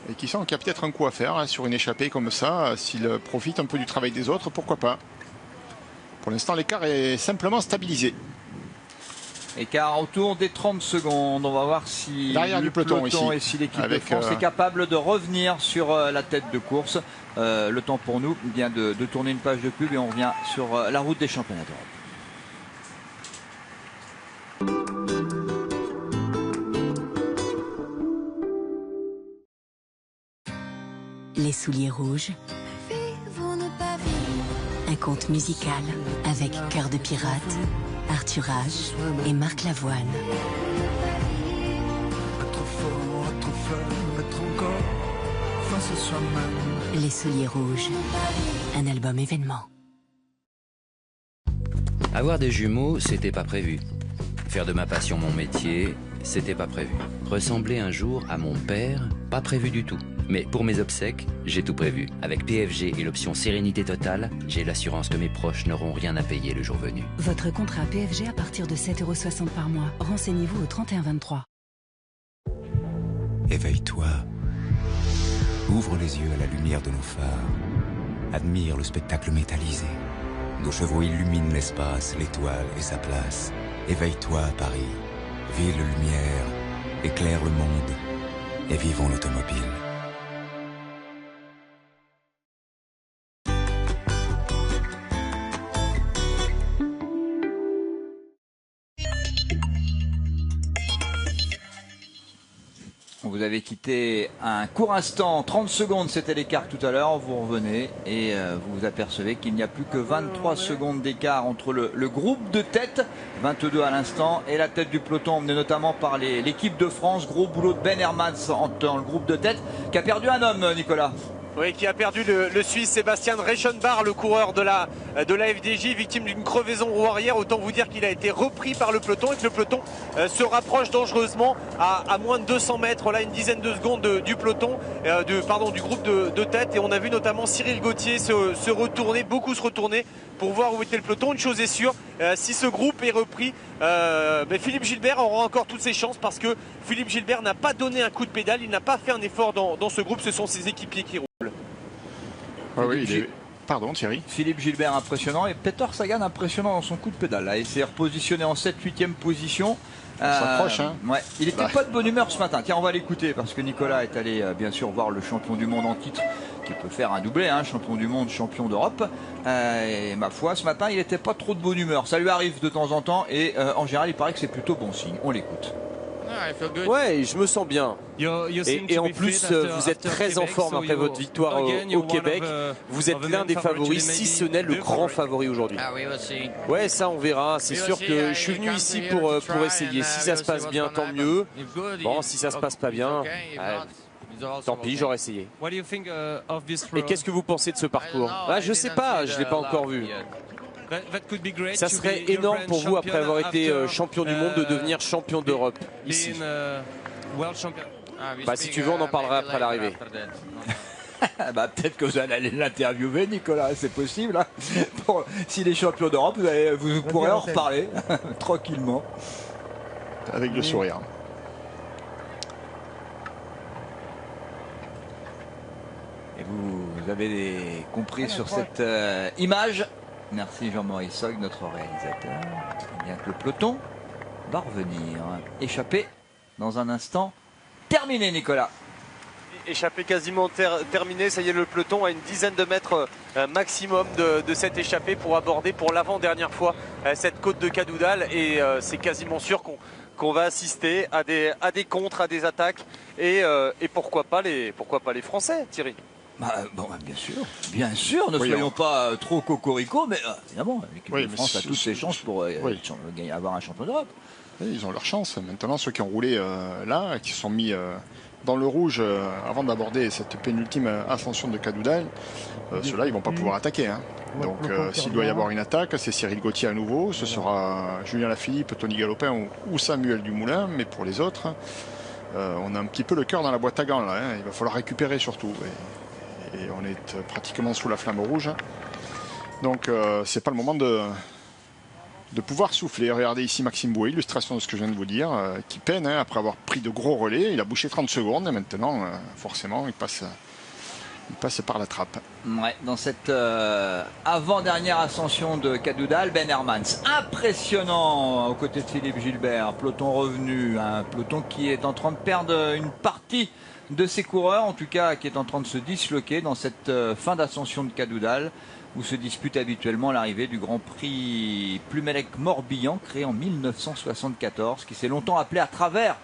Et qui sent qu'il y a peut-être un coup à faire sur une échappée comme ça. S'il profite un peu du travail des autres, pourquoi pas. Pour l'instant, l'écart est simplement stabilisé. Écart autour des 30 secondes. On va voir si derrière du peloton ici, et si l'équipe de France est capable de revenir sur la tête de course. Le temps pour nous vient de tourner une page de pub et on revient sur la route des championnats d'Europe. Les souliers rouges. Un conte musical avec Cœur de pirate, Arthur H et Marc Lavoine. Les souliers rouges. Un album événement. Avoir des jumeaux, c'était pas prévu. Faire de ma passion mon métier, c'était pas prévu. Ressembler un jour à mon père, pas prévu du tout. Mais pour mes obsèques, j'ai tout prévu. Avec PFG et l'option Sérénité Totale, j'ai l'assurance que mes proches n'auront rien à payer le jour venu. Votre contrat PFG à partir de 7,60 € par mois. Renseignez-vous au 3123. Éveille-toi. Ouvre les yeux à la lumière de nos phares. Admire le spectacle métallisé. Nos chevaux illuminent l'espace, l'étoile et sa place. Éveille-toi à Paris. Ville lumière, éclaire le monde et vivons l'automobile. Vous avez quitté un court instant, 30 secondes, c'était l'écart tout à l'heure. Vous revenez et vous vous apercevez qu'il n'y a plus que 23 secondes d'écart entre le groupe de tête, 22 à l'instant, et la tête du peloton, emmenée notamment par l'équipe de France. Gros boulot de Ben Hermans dans le groupe de tête, qui a perdu un homme, Nicolas. Oui, qui a perdu le Suisse Sébastien Reichenbach, le coureur de la FDJ, victime d'une crevaison roue arrière. Autant vous dire qu'il a été repris par le peloton et que le peloton se rapproche dangereusement à moins de 200 mètres, là une dizaine de secondes du peloton, du groupe de tête. Et on a vu notamment Cyril Gauthier se retourner, beaucoup se retourner pour voir où était le peloton. Une chose est sûre, si ce groupe est repris, Philippe Gilbert aura encore toutes ses chances, parce que Philippe Gilbert n'a pas donné un coup de pédale, il n'a pas fait un effort dans ce groupe. Ce sont ses équipiers qui roulent. Pardon Thierry. Philippe Gilbert impressionnant et Peter Sagan impressionnant dans son coup de pédale. Là, il s'est repositionné en 7-8e position. On s'approche, hein. Ouais. Il n'était pas de bonne humeur ce matin. Tiens, on va l'écouter parce que Nicolas est allé bien sûr voir le champion du monde en titre qui peut faire un doublé, hein, champion du monde, champion d'Europe. Et ma foi, ce matin, il n'était pas trop de bonne humeur. Ça lui arrive de temps en temps et en général, il paraît que c'est plutôt bon signe. On l'écoute. Ouais, je me sens bien. Et en plus, vous êtes très en forme après votre victoire au Québec. Vous êtes l'un des favoris, si ce n'est le grand favori aujourd'hui. Ouais, ça on verra. C'est sûr que je suis venu ici pour essayer. Si ça se passe bien, tant mieux. Bon, si ça se passe pas bien, tant pis, j'aurais essayé. Et qu'est-ce que vous pensez de ce parcours? Je sais pas, je l'ai pas encore vu. Ça serait énorme pour vous, après avoir été champion du monde, de devenir champion d'Europe ici. Si tu veux, on en parlera après l'arrivée. Peut-être que vous allez l'interviewer, Nicolas, c'est possible. Hein. S'il est champion d'Europe, vous pourrez en reparler tranquillement. Avec le sourire. Et vous avez compris sur cette image. Merci Jean-Maurice Sogg, notre réalisateur. Eh bien que le peloton va revenir. Échappé dans un instant. Terminé, Nicolas. Échappé quasiment terminé, ça y est, le peloton a une dizaine de mètres maximum de cette échappée pour aborder pour l'avant-dernière fois cette côte de Cadoudal, et c'est quasiment sûr qu'on va assister à des contres, à des attaques, et pourquoi pas les Français, Thierry. Bien sûr, ne soyons pas trop cocorico, mais évidemment, l'équipe de France a toutes ses chances pour avoir un champion d'Europe. Ils ont leur chance. Maintenant, ceux qui ont roulé là, qui se sont mis dans le rouge avant d'aborder cette pénultime ascension de Cadoudal, ceux-là, ils vont pas pouvoir attaquer. Hein. Donc, s'il doit y avoir une attaque, c'est Cyril Gauthier à nouveau, ce sera Julien Lafilippe, Tony Galopin ou Samuel Dumoulin, mais pour les autres, on a un petit peu le cœur dans la boîte à gants là. Hein. Il va falloir récupérer surtout. Et on est pratiquement sous la flamme rouge. Donc c'est pas le moment de pouvoir souffler. Regardez ici Maxime Bouet, illustration de ce que je viens de vous dire, qui peine après avoir pris de gros relais. Il a bouché 30 secondes et maintenant forcément il passe par la trappe. Ouais, dans cette avant-dernière ascension de Cadoudal, Ben Hermans, impressionnant aux côtés de Philippe Gilbert, peloton revenu, un peloton qui est en train de perdre une partie de ses coureurs, en tout cas qui est en train de se disloquer dans cette fin d'ascension de Cadoudal, où se dispute habituellement l'arrivée du Grand Prix Plumelec-Morbihan, créé en 1974, qui s'est longtemps appelé à travers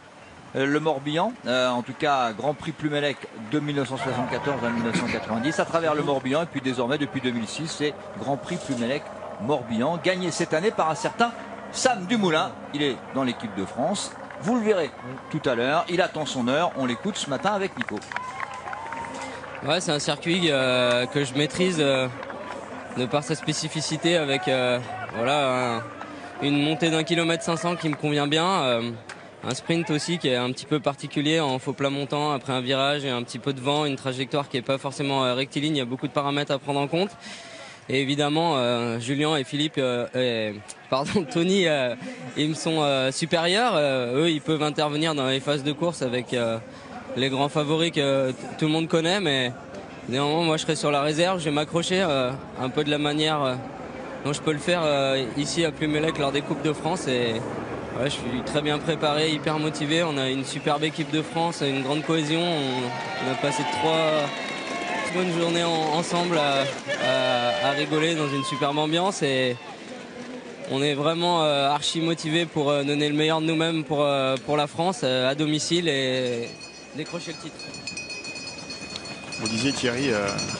le Morbihan, en tout cas Grand Prix Plumelec de 1974 à 1990, à travers le Morbihan, et puis désormais depuis 2006 c'est Grand Prix Plumelec-Morbihan, gagné cette année par un certain Sam Dumoulin. Il est dans l'équipe de France, vous le verrez tout à l'heure, il attend son heure, on l'écoute ce matin avec Nico. Ouais, c'est un circuit que je maîtrise de par sa spécificité, avec une montée d'1 km 500 qui me convient bien, un sprint aussi qui est un petit peu particulier en faux plat montant après un virage et un petit peu de vent, une trajectoire qui n'est pas forcément rectiligne, il y a beaucoup de paramètres à prendre en compte. Et évidemment, Julien et Philippe, Tony, ils me sont supérieurs. Eux, ils peuvent intervenir dans les phases de course avec les grands favoris que tout le monde connaît, mais néanmoins, moi, je serai sur la réserve. Je vais m'accrocher un peu de la manière dont je peux le faire ici à Plumelec lors des Coupes de France. Et ouais, je suis très bien préparé, hyper motivé. On a une superbe équipe de France, une grande cohésion. On a passé 3 bonnes journées ensemble à rigoler dans une superbe ambiance, et on est vraiment archi motivé pour donner le meilleur de nous-mêmes pour la France à domicile et décrocher le titre. Vous disiez Thierry,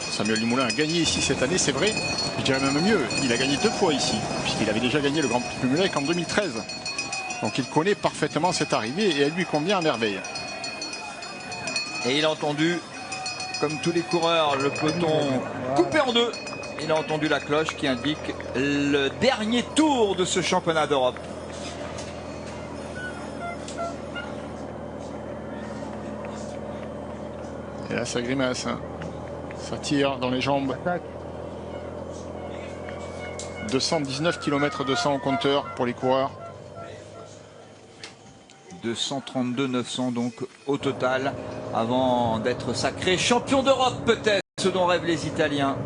Samuel Dumoulin a gagné ici cette année, c'est vrai. Je dirais même mieux, il a gagné 2 fois ici, puisqu'il avait déjà gagné le Grand Prix Plumelec en 2013. Donc il connaît parfaitement cette arrivée et elle lui convient à merveille. Et il a entendu, comme tous les coureurs, le peloton coupé en deux. Il a entendu la cloche qui indique le dernier tour de ce championnat d'Europe. Et là, ça grimace. Hein. Ça tire dans les jambes. 219 km 200 au compteur pour les coureurs. 232 900 donc au total, avant d'être sacré champion d'Europe peut-être, ce dont rêvent les Italiens.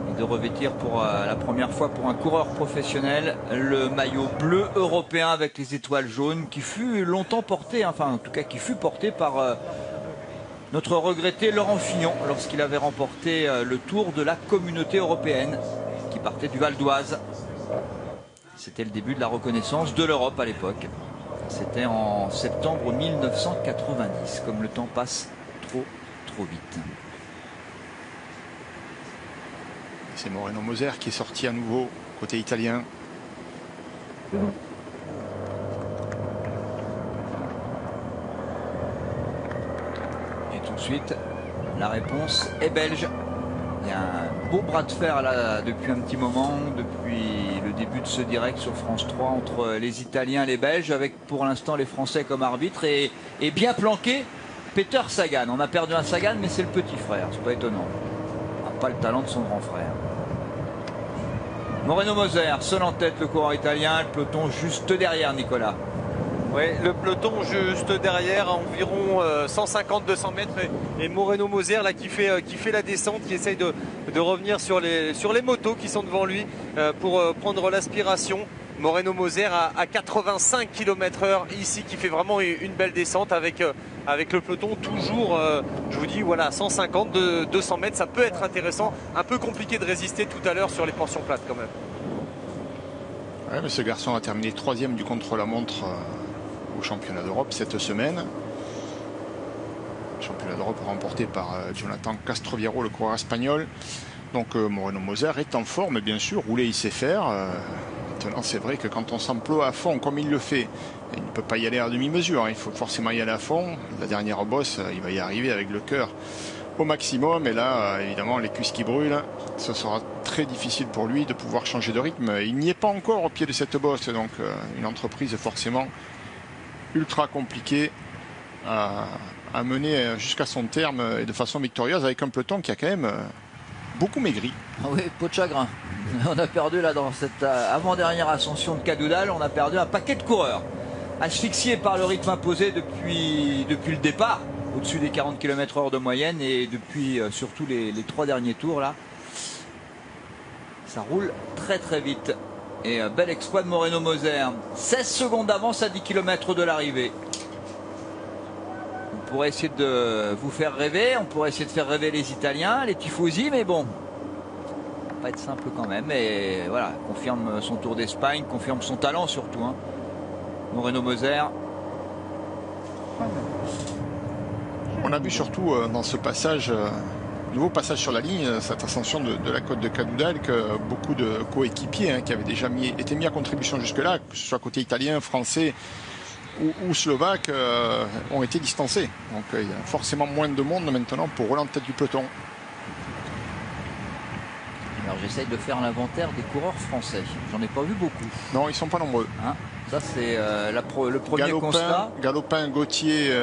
Et de revêtir pour la première fois pour un coureur professionnel le maillot bleu européen avec les étoiles jaunes, qui fut longtemps porté, enfin en tout cas qui fut porté par notre regretté Laurent Fignon lorsqu'il avait remporté le Tour de la Communauté européenne, qui partait du Val d'Oise. C'était le début de la reconnaissance de l'Europe à l'époque. C'était en septembre 1990, comme le temps passe trop vite. C'est Moreno Moser qui est sorti à nouveau côté italien. Et tout de suite, la réponse est belge. Il y a un beau bras de fer là depuis un petit moment, depuis le début de ce direct sur France 3 entre les Italiens et les Belges, avec pour l'instant les Français comme arbitre et bien planqué Peter Sagan. On a perdu un Sagan, mais c'est le petit frère, c'est pas étonnant. On n'a pas le talent de son grand frère. Moreno Moser, seul en tête le coureur italien, le peloton juste derrière Nicolas. Oui, le peloton juste derrière, à environ 150-200 mètres. Et Moreno Moser là, qui fait la descente, qui essaye de revenir sur les motos qui sont devant lui pour prendre l'aspiration. Moreno Moser à 85 km/h ici, qui fait vraiment une belle descente avec le peloton toujours, je vous dis, voilà, 150-200 mètres. Ça peut être intéressant, un peu compliqué de résister tout à l'heure sur les portions plates quand même. Ouais, mais ce garçon a terminé 3e du contre-la-montre au championnat d'Europe cette semaine. Championnat d'Europe remporté par Jonathan Castroviero, le coureur espagnol. Donc Moreno Moser est en forme, et bien sûr, rouler il sait faire. Maintenant, c'est vrai que quand on s'emploie à fond comme il le fait, il ne peut pas y aller à demi-mesure, il faut forcément y aller à fond. La dernière bosse, il va y arriver avec le cœur au maximum, et là, évidemment, les cuisses qui brûlent, ce sera très difficile pour lui de pouvoir changer de rythme. Il n'y est pas encore au pied de cette bosse, donc une entreprise forcément ultra compliquée à mener jusqu'à son terme et de façon victorieuse, avec un peloton qui a quand même beaucoup maigri. Ah oui, peau de chagrin. On a perdu là dans cette avant-dernière ascension de Cadoudal, on a perdu un paquet de coureurs, asphyxiés par le rythme imposé depuis le départ, au-dessus des 40 km/h de moyenne, et depuis surtout les 3 derniers tours là. Ça roule très vite. Et bel exploit de Moreno Moser. 16 secondes d'avance à 10 km de l'arrivée. On pourrait essayer de vous faire rêver, on pourrait essayer de faire rêver les Italiens, les tifosi, mais bon, ça va pas être simple quand même. Et voilà, confirme son Tour d'Espagne, confirme son talent surtout. Hein. Moreno Moser. On a vu surtout dans ce passage, nouveau passage sur la ligne, cette ascension de la côte de Cadoudal, que beaucoup de coéquipiers qui avaient déjà été mis à contribution jusque-là, que ce soit côté italien, français ou slovaque, ont été distancés. Donc il y a forcément moins de monde maintenant pour rouler en tête du peloton. Alors j'essaye de faire l'inventaire des coureurs français. J'en ai pas vu beaucoup. Non, ils sont pas nombreux. Hein, ça c'est le premier constat. Galopin, Gauthier,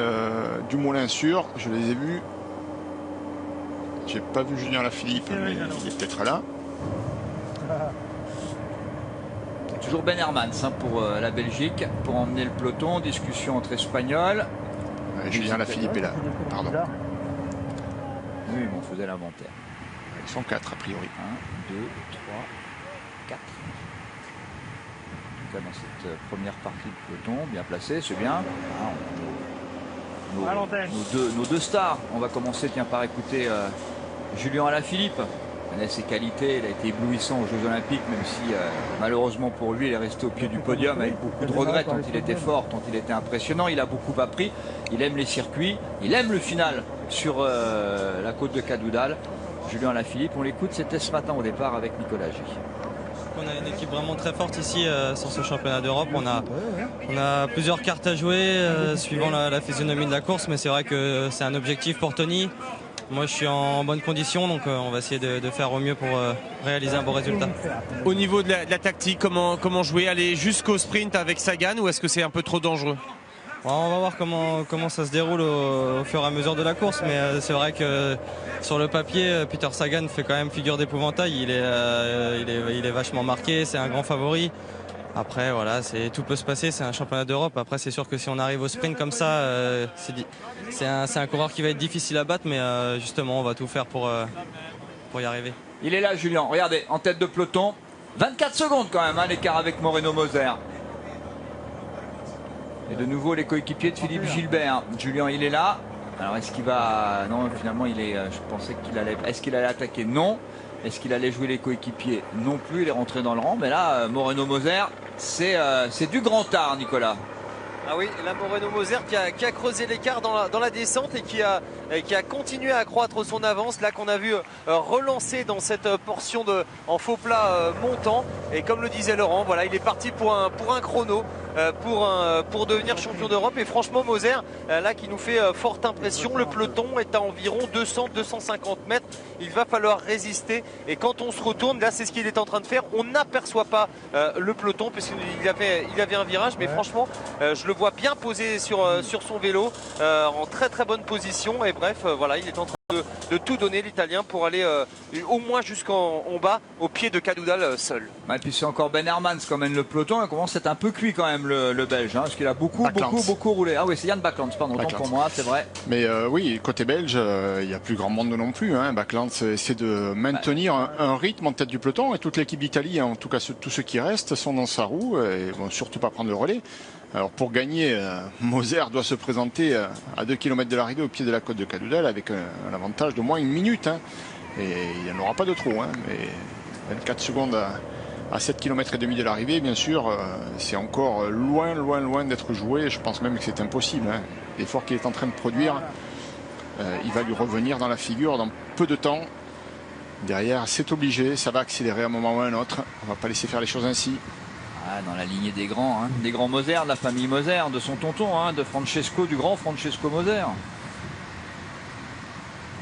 Dumoulin-Sur, je les ai vus. J'ai pas vu Julien Lafilippe, mais il est peut-être là. Toujours Ben Hermans pour la Belgique, pour emmener le peloton. Discussion entre Espagnols. Julien Lafilippe est là, pardon. Oui, on faisait l'inventaire. Ils sont 4 a priori. 1, 2, 3, 4. En tout cas, dans cette première partie du peloton, bien placé, c'est bien. Nos deux stars. On va commencer par écouter Julien Alaphilippe. Il connaît ses qualités, il a été éblouissant aux Jeux Olympiques, même si malheureusement pour lui, il est resté au pied du podium avec beaucoup de regrets, tant il était fort, tant il était impressionnant. Il a beaucoup appris, il aime les circuits, il aime le final sur la côte de Cadoudal. Julien Alaphilippe, on l'écoute, c'était ce matin au départ avec Nicolas G. On a une équipe vraiment très forte ici sur ce championnat d'Europe. On a plusieurs cartes à jouer suivant la physionomie de la course, mais c'est vrai que c'est un objectif pour Tony. Moi je suis en bonne condition, donc on va essayer de faire au mieux pour réaliser un bon résultat. Au niveau de la tactique, comment jouer? Aller jusqu'au sprint avec Sagan, ou est-ce que c'est un peu trop dangereux? On va voir comment ça se déroule au fur et à mesure de la course, mais c'est vrai que sur le papier, Peter Sagan fait quand même figure d'épouvantail. Il est vachement marqué, c'est un grand favori. Après voilà, tout peut se passer, c'est un championnat d'Europe. Après c'est sûr que si on arrive au sprint comme ça, c'est un coureur qui va être difficile à battre, mais justement on va tout faire pour y arriver. Il est là Julien, regardez, en tête de peloton. 24 secondes quand même, l'écart avec Moreno Moser. Et de nouveau les coéquipiers de Philippe Gilbert. Julien, il est là. Alors est-ce qu'il va... Non, finalement, je pensais qu'il allait... Est-ce qu'il allait attaquer? Non. Est-ce qu'il allait jouer les coéquipiers? Non plus, il est rentré dans le rang. Mais là, Moreno Moser, c'est du grand art, Nicolas. Ah oui, là Moreno Moser qui a creusé l'écart dans la descente et qui a continué à accroître son avance, là qu'on a vu relancer dans cette portion en faux plat montant. Et comme le disait Laurent, voilà, il est parti pour un chrono. Pour devenir champion d'Europe. Et franchement Moser là qui nous fait forte impression. Le peloton est à environ 200-250 mètres. Il va falloir résister et quand on se retourne, là c'est ce qu'il est en train de faire, on n'aperçoit pas le peloton puisqu'il avait un virage, mais franchement je le vois bien posé sur son vélo en très très bonne position. Et bref voilà, il est en train de tout donner l'Italien pour aller au moins jusqu'en bas au pied de Cadoudal seul. Et puis c'est encore Ben Hermans qui emmène le peloton. Il commence à être un peu cuit quand même le Belge, hein, parce qu'il a beaucoup roulé. Ah oui, c'est Yann Backlands, pardon, autant pour moi, c'est vrai. Mais oui, côté belge, il n'y a plus grand monde non plus. Hein. Backlands essaie de maintenir un rythme en tête du peloton et toute l'équipe d'Italie, en tout cas tous ceux qui restent, sont dans sa roue et vont surtout pas prendre le relais. Alors pour gagner, Moser doit se présenter à 2 km de l'arrivée au pied de la côte de Cadoudal avec un avantage d'au moins 1 minute. Hein. Et il n'y en aura pas de trop. Hein. Mais 24 secondes à 7 km et demi de l'arrivée, bien sûr, c'est encore loin d'être joué. Je pense même que c'est impossible. Hein. L'effort qu'il est en train de produire, il va lui revenir dans la figure dans peu de temps. Derrière, c'est obligé, ça va accélérer à un moment ou à un autre. On ne va pas laisser faire les choses ainsi. Ah, dans la lignée des grands Moser, de la famille Moser, de son tonton, hein, de Francesco, du grand Francesco Moser,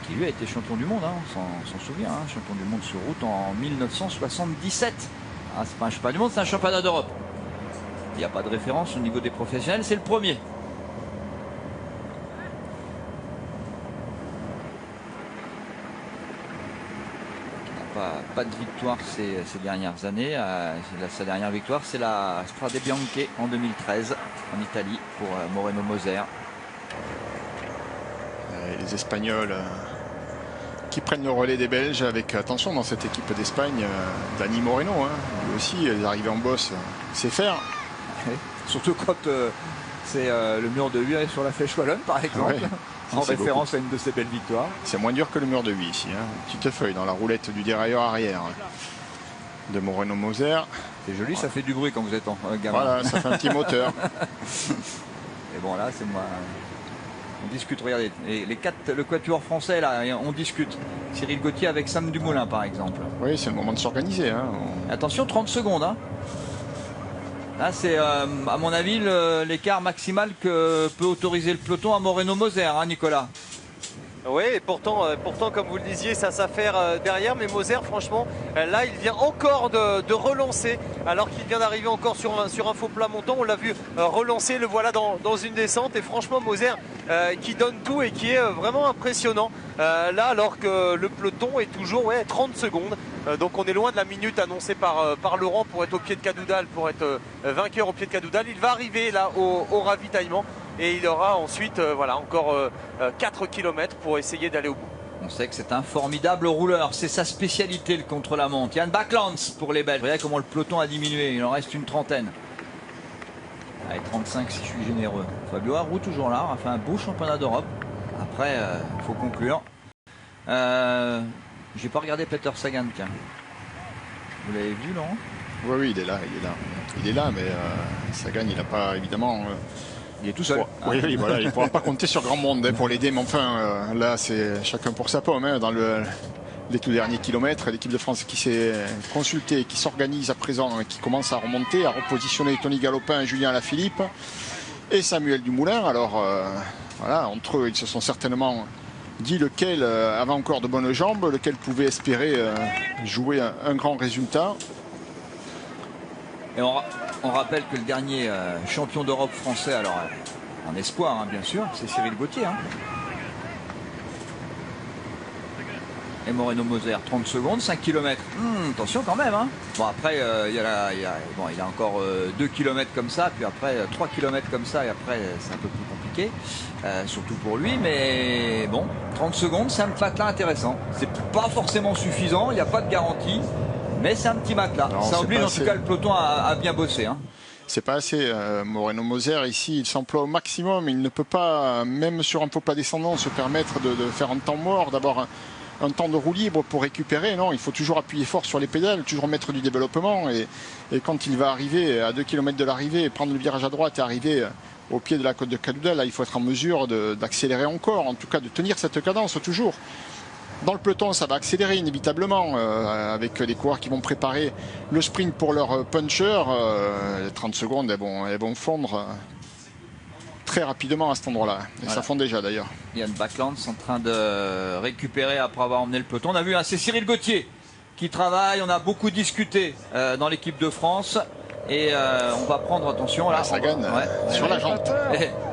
qui lui a été champion du monde, hein, on s'en souvient, hein, champion du monde sur route en 1977. Ah, c'est pas un championnat du monde, c'est un championnat d'Europe. Il n'y a pas de référence au niveau des professionnels, c'est le premier. Pas de victoire ces dernières années. Sa dernière victoire, c'est la Strade Bianche en 2013 en Italie pour Moreno Moser. Les Espagnols qui prennent le relais des Belges avec, attention, dans cette équipe d'Espagne, Dani Moreno. Hein, lui aussi, les arrivées en bosse, c'est faire. Surtout quand c'est le mur de 8 sur la flèche wallonne, par exemple. Ouais. En référence à une de ses belles victoires. C'est moins dur que le mur de 8 ici. Hein. Petite feuille dans la roulette du dérailleur arrière de Moreno Moser. C'est joli, ça fait du bruit quand vous êtes en gamin. Voilà, ça fait un petit moteur. Et bon là, c'est moi. On discute, regardez, le quatuor français là, on discute. Cyril Gauthier avec Sam Dumoulin par exemple. Oui, c'est le moment de s'organiser. Hein. Attention, 30 secondes. Hein. Là, c'est à mon avis l'écart maximal que peut autoriser le peloton à Moreno Moser, hein, Nicolas. Oui, et pourtant, comme vous le disiez, ça s'affaire derrière. Mais Moser, franchement, là, il vient encore de relancer, alors qu'il vient d'arriver encore sur un faux plat montant. On l'a vu relancer, le voilà dans une descente. Et franchement, Moser qui donne tout et qui est vraiment impressionnant. Là, alors que le peloton est toujours 30 secondes. Donc on est loin de la minute annoncée par Laurent pour être au pied de Cadoudal, pour être vainqueur au pied de Cadoudal. Il va arriver là au ravitaillement. Et il aura ensuite encore 4 km pour essayer d'aller au bout. On sait que c'est un formidable rouleur, c'est sa spécialité le contre-la-montre. Yann Backlands pour les Belges. Vous voyez comment le peloton a diminué, il en reste une trentaine. Allez, 35 si je suis généreux. Fabio Aru toujours là, on a fait un beau championnat d'Europe. Après, il faut conclure. J'ai pas regardé Peter Sagan, tiens. Vous l'avez vu, Laurent? Oui, il est là. Il est là, mais Sagan, il n'a pas évidemment... Il est tout seul. Oui, voilà, il ne pourra pas compter sur grand monde pour l'aider, mais enfin, là, c'est chacun pour sa pomme. Hein, dans les tout derniers kilomètres, l'équipe de France qui s'est consultée, qui s'organise à présent, qui commence à remonter, à repositionner Tony Galopin, Julien Alaphilippe et Samuel Dumoulin. Alors, voilà, entre eux, ils se sont certainement dit lequel avait encore de bonnes jambes, lequel pouvait espérer jouer un grand résultat. Et on rappelle que le dernier champion d'Europe français, alors en espoir hein, bien sûr, c'est Cyril Gauthier. Hein. Et Moreno Moser, 30 secondes, 5 km. Attention quand même. Hein. Bon après, il a encore 2 km comme ça, puis après 3 km comme ça, et après c'est un peu plus compliqué, surtout pour lui. Mais bon, 30 secondes, c'est un patelin intéressant. C'est pas forcément suffisant, il n'y a pas de garantie. Mais c'est un petit matelas. Non, ça oblige en tout cas le peloton à bien bosser. Hein. C'est pas assez. Moreno Moser, ici, il s'emploie au maximum. Il ne peut pas, même sur un faux plat descendant, se permettre de faire un temps mort. D'abord un temps de roue libre pour récupérer. Non, il faut toujours appuyer fort sur les pédales, toujours mettre du développement. Et quand il va arriver à 2 km de l'arrivée, prendre le virage à droite et arriver au pied de la côte de Kadouda, là, il faut être en mesure d'accélérer encore, en tout cas de tenir cette cadence toujours. Dans le peloton, ça va accélérer inévitablement avec les coureurs qui vont préparer le sprint pour leur puncher. Les 30 secondes, elles vont fondre très rapidement à cet endroit-là. Et voilà. Ça fond déjà d'ailleurs. Yann Backlands en train de récupérer après avoir emmené le peloton. On a vu, c'est Cyril Gauthier qui travaille. On a beaucoup discuté dans l'équipe de France. Et on va prendre, attention là, Sagan sur la jante.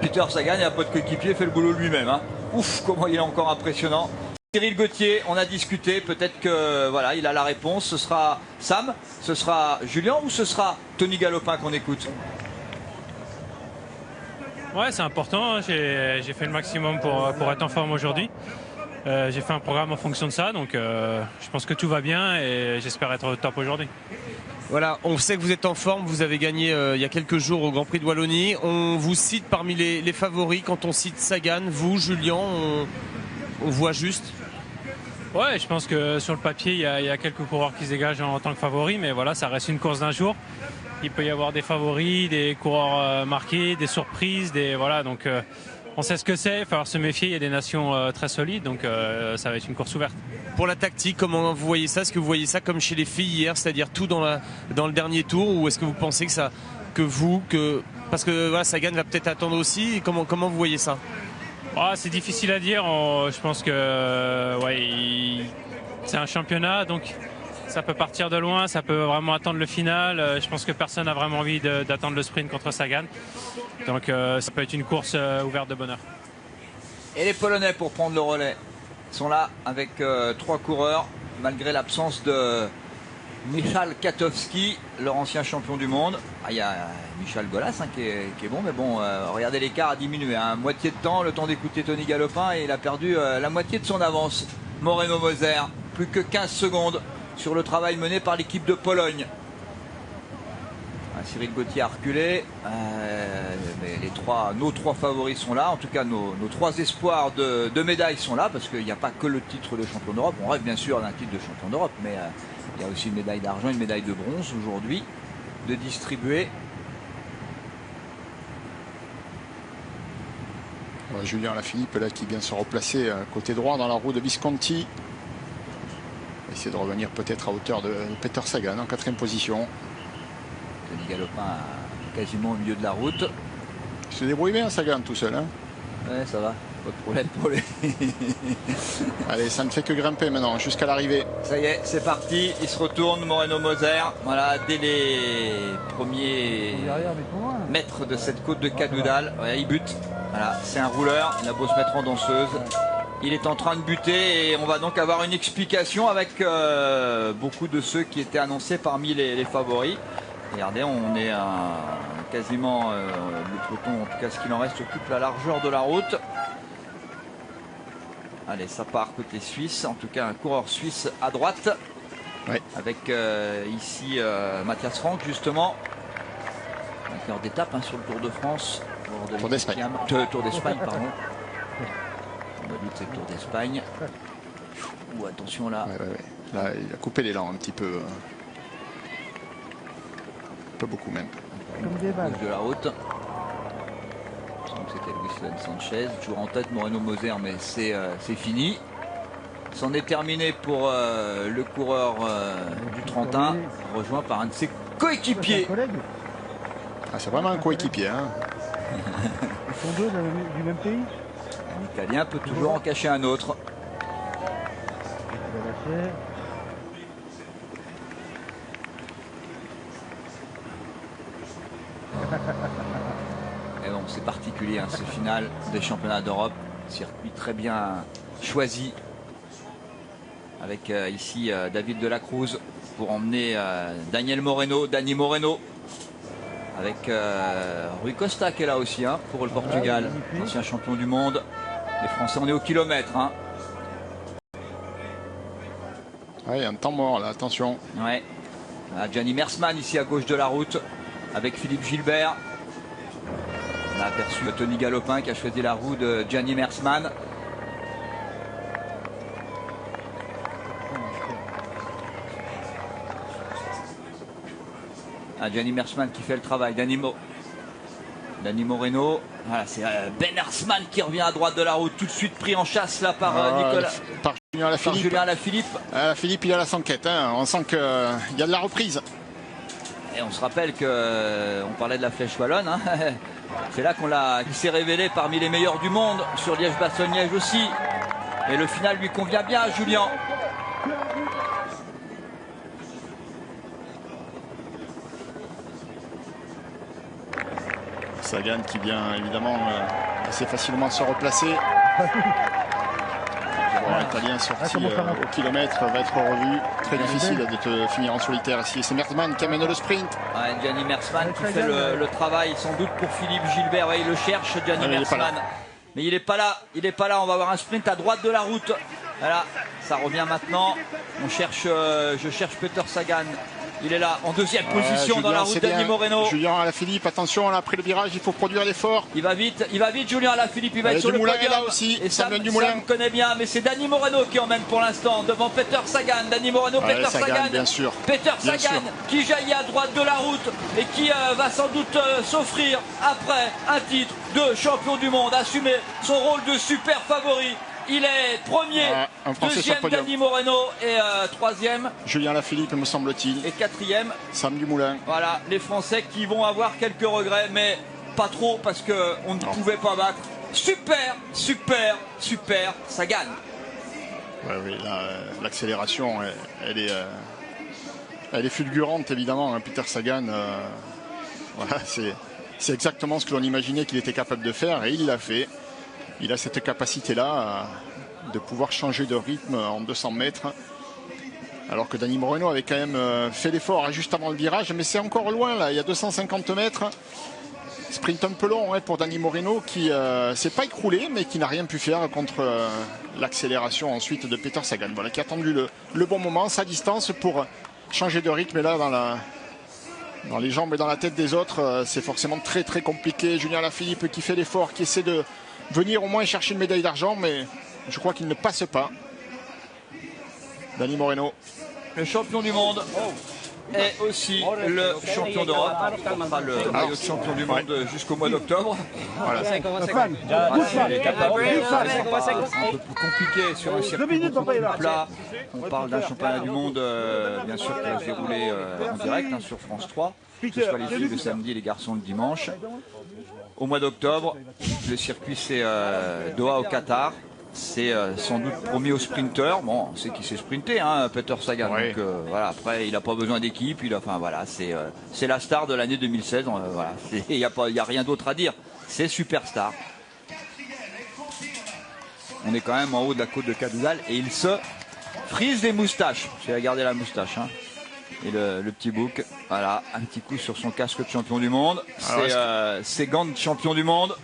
Peter Sagan, il n'y a pas de coéquipier, fait le boulot lui-même. Hein. Ouf, comment il est encore impressionnant. Cyril Gauthier, on a discuté, peut-être que voilà, il a la réponse. Ce sera Sam, ce sera Julien ou ce sera Tony Galopin qu'on écoute? Ouais, c'est important. J'ai fait le maximum pour être en forme aujourd'hui. J'ai fait un programme en fonction de ça, donc je pense que tout va bien et j'espère être au top aujourd'hui. Voilà, on sait que vous êtes en forme, vous avez gagné il y a quelques jours au Grand Prix de Wallonie. On vous cite parmi les favoris. Quand on cite Sagan, vous, Julien, on voit juste? Ouais, je pense que sur le papier, il y a quelques coureurs qui se dégagent en tant que favoris, mais voilà, ça reste une course d'un jour. Il peut y avoir des favoris, des coureurs marqués, des surprises, voilà, donc on sait ce que c'est, il va falloir se méfier, il y a des nations très solides, donc ça va être une course ouverte. Pour la tactique, comment vous voyez ça? Est-ce que vous voyez ça comme chez les filles hier, c'est-à-dire tout dans le dernier tour, ou est-ce que vous pensez parce que voilà, Sagan va peut-être attendre aussi, comment vous voyez ça? C'est difficile à dire, je pense que c'est un championnat, donc ça peut partir de loin, ça peut vraiment attendre le final. Je pense que personne n'a vraiment envie d'attendre le sprint contre Sagan. Donc ça peut être une course ouverte de bonheur. Et les Polonais pour prendre le relais sont là avec 3 coureurs, malgré l'absence de Michal Katowski, leur ancien champion du monde. Il y a Michal Golas qui est bon, mais bon, regardez l'écart a diminué. Moitié de temps, le temps d'écouter Tony Galopin, et il a perdu la moitié de son avance. Moreno Moser, plus que 15 secondes sur le travail mené par l'équipe de Pologne. Cyril Gauthier a reculé, mais nos 3 favoris sont là, en tout cas nos 3 espoirs de médailles sont là, parce qu'il n'y a pas que le titre de champion d'Europe. On rêve bien sûr d'un titre de champion d'Europe, mais il y a aussi une médaille d'argent, une médaille de bronze aujourd'hui de distribuer. Julien Alaphilippe là qui vient se replacer côté droit dans la roue de Visconti. Essayer de revenir peut-être à hauteur de Peter Sagan en 4e position. Tony Galopin quasiment au milieu de la route. Il se débrouille bien Sagan tout seul. Hein, ouais, ça va, pas de problème pour lui. Allez, ça ne fait que grimper maintenant jusqu'à l'arrivée. Ça y est, c'est parti. Il se retourne, Moreno Moser. Voilà, dès les premiers mètres de cette côte de Cadoudal. Ouais, il bute. Voilà, c'est un rouleur. Il a beau se mettre en danseuse. Il est en train de buter et on va donc avoir une explication avec beaucoup de ceux qui étaient annoncés parmi les favoris. Regardez, on est quasiment le peloton, en tout cas ce qu'il en reste, occupe la largeur de la route. Allez, ça part côté suisse, en tout cas un coureur suisse à droite. Ouais. Avec ici Mathias Frank justement, vainqueur d'étape sur le Tour de France. Tour d'Espagne. Tour d'Espagne, pardon. On va dire que c'est le Tour d'Espagne. Attention là. Ouais. Là, il a coupé l'élan un petit peu. Pas beaucoup même. De la route. C'était Luis Sanchez, toujours en tête Moreno Moser, mais c'est fini. C'en est terminé pour le coureur du Trentin, rejoint par un de ses coéquipiers. C'est vraiment un coéquipier. Hein. Ils sont 2 du même pays. Un Italien peut toujours en cacher un autre. Et bon, c'est particulier ce final des championnats d'Europe. Circuit très bien choisi. Avec ici David de la Cruz pour emmener Dani Moreno. Avec Rui Costa qui est là aussi pour le Portugal. Ancien champion du monde. Les Français, on est au kilomètre. Ouais, un temps mort là, attention. Ouais. Gianni Mersman ici à gauche de la route. Avec Philippe Gilbert. On a aperçu Tony Galopin qui a choisi la roue de Gianni Mersman. Ah, Gianni Mersman qui fait le travail. Dani Moreno. Voilà, c'est Ben Hersman qui revient à droite de la route, tout de suite pris en chasse là par Nicolas. Par Julien Alaphilippe. Julien Alaphilippe. Alaphilippe, il a la sanquette. Hein. On sent qu'il y a de la reprise. Et on se rappelle qu'on parlait de la Flèche Wallonne. Hein. C'est là qu'il s'est révélé parmi les meilleurs du monde, sur Liège-Bastogne-Liège aussi. Et le final lui convient bien à Julien. Sagan qui vient évidemment assez facilement se replacer. L'Italien sorti au kilomètre va être revu. Très difficile de finir en solitaire ici. C'est Mersman qui amène le sprint. Gianni Mersman qui fait le travail sans doute pour Philippe Gilbert. Ouais, il le cherche, Gianni Mersman. Mais il n'est pas là. Il n'est pas là. On va avoir un sprint à droite de la route. Voilà, ça revient maintenant. Je cherche Peter Sagan. Il est là en deuxième position Julien, dans la route. Dani Moreno. Julien Alaphilippe, attention, là, après le virage, il faut produire l'effort. Il va vite, Julien Alaphilippe, il va être sur le podium. Là aussi. Et Sam connaît bien, mais c'est Dani Moreno qui emmène pour l'instant devant Peter Sagan. Dani Moreno, Peter Sagan, bien sûr. Peter Sagan qui jaillit à droite de la route et qui va sans doute s'offrir après un titre de champion du monde, assumer son rôle de super favori. Il est premier, deuxième Dani Moreno et troisième Julien Alaphilippe, me semble-t-il. Et quatrième Sam Dumoulin. Voilà, les Français qui vont avoir quelques regrets, mais pas trop parce qu'on ne pouvait pas battre. Super, Sagan. Oui, l'accélération, elle est fulgurante évidemment. Hein. Peter Sagan, voilà, c'est exactement ce que l'on imaginait qu'il était capable de faire et il l'a fait. Il a cette capacité-là de pouvoir changer de rythme en 200 mètres. Alors que Dani Moreno avait quand même fait l'effort juste avant le virage. Mais c'est encore loin, là. Il y a 250 mètres. Sprint un peu long pour Dani Moreno qui s'est pas écroulé, mais qui n'a rien pu faire contre l'accélération ensuite de Peter Sagan. Voilà, qui a attendu le bon moment, sa distance pour changer de rythme. Et là, dans les jambes et dans la tête des autres, c'est forcément très très compliqué. Julien Alaphilippe qui fait l'effort, qui essaie de venir au moins chercher une médaille d'argent, mais je crois qu'il ne passe pas. Dani Moreno. Le champion du monde est aussi le champion d'Europe. On fera le maillot de champion du monde jusqu'au mois d'octobre. Voilà. C'est un peu plus compliqué sur un circuit beaucoup plus plat. On parle d'un championnat du monde, bien sûr, qui va se dérouler en direct sur France 3. Que ce soit les filles le samedi et les garçons le dimanche. Au mois d'octobre, le circuit c'est Doha au Qatar. C'est sans doute promis aux sprinteurs. Bon, c'est qui s'est sprinté, hein, Peter Sagan. Oui. Donc voilà, après il n'a pas besoin d'équipe. Enfin voilà, c'est la star de l'année 2016. Voilà, il n'y a rien d'autre à dire. C'est superstar. On est quand même en haut de la côte de Cadougal et il se frise des moustaches. J'ai regardé la moustache. Hein. Et le petit bouc, voilà, un petit coup sur son casque de champion du monde. C'est gants de champion du monde.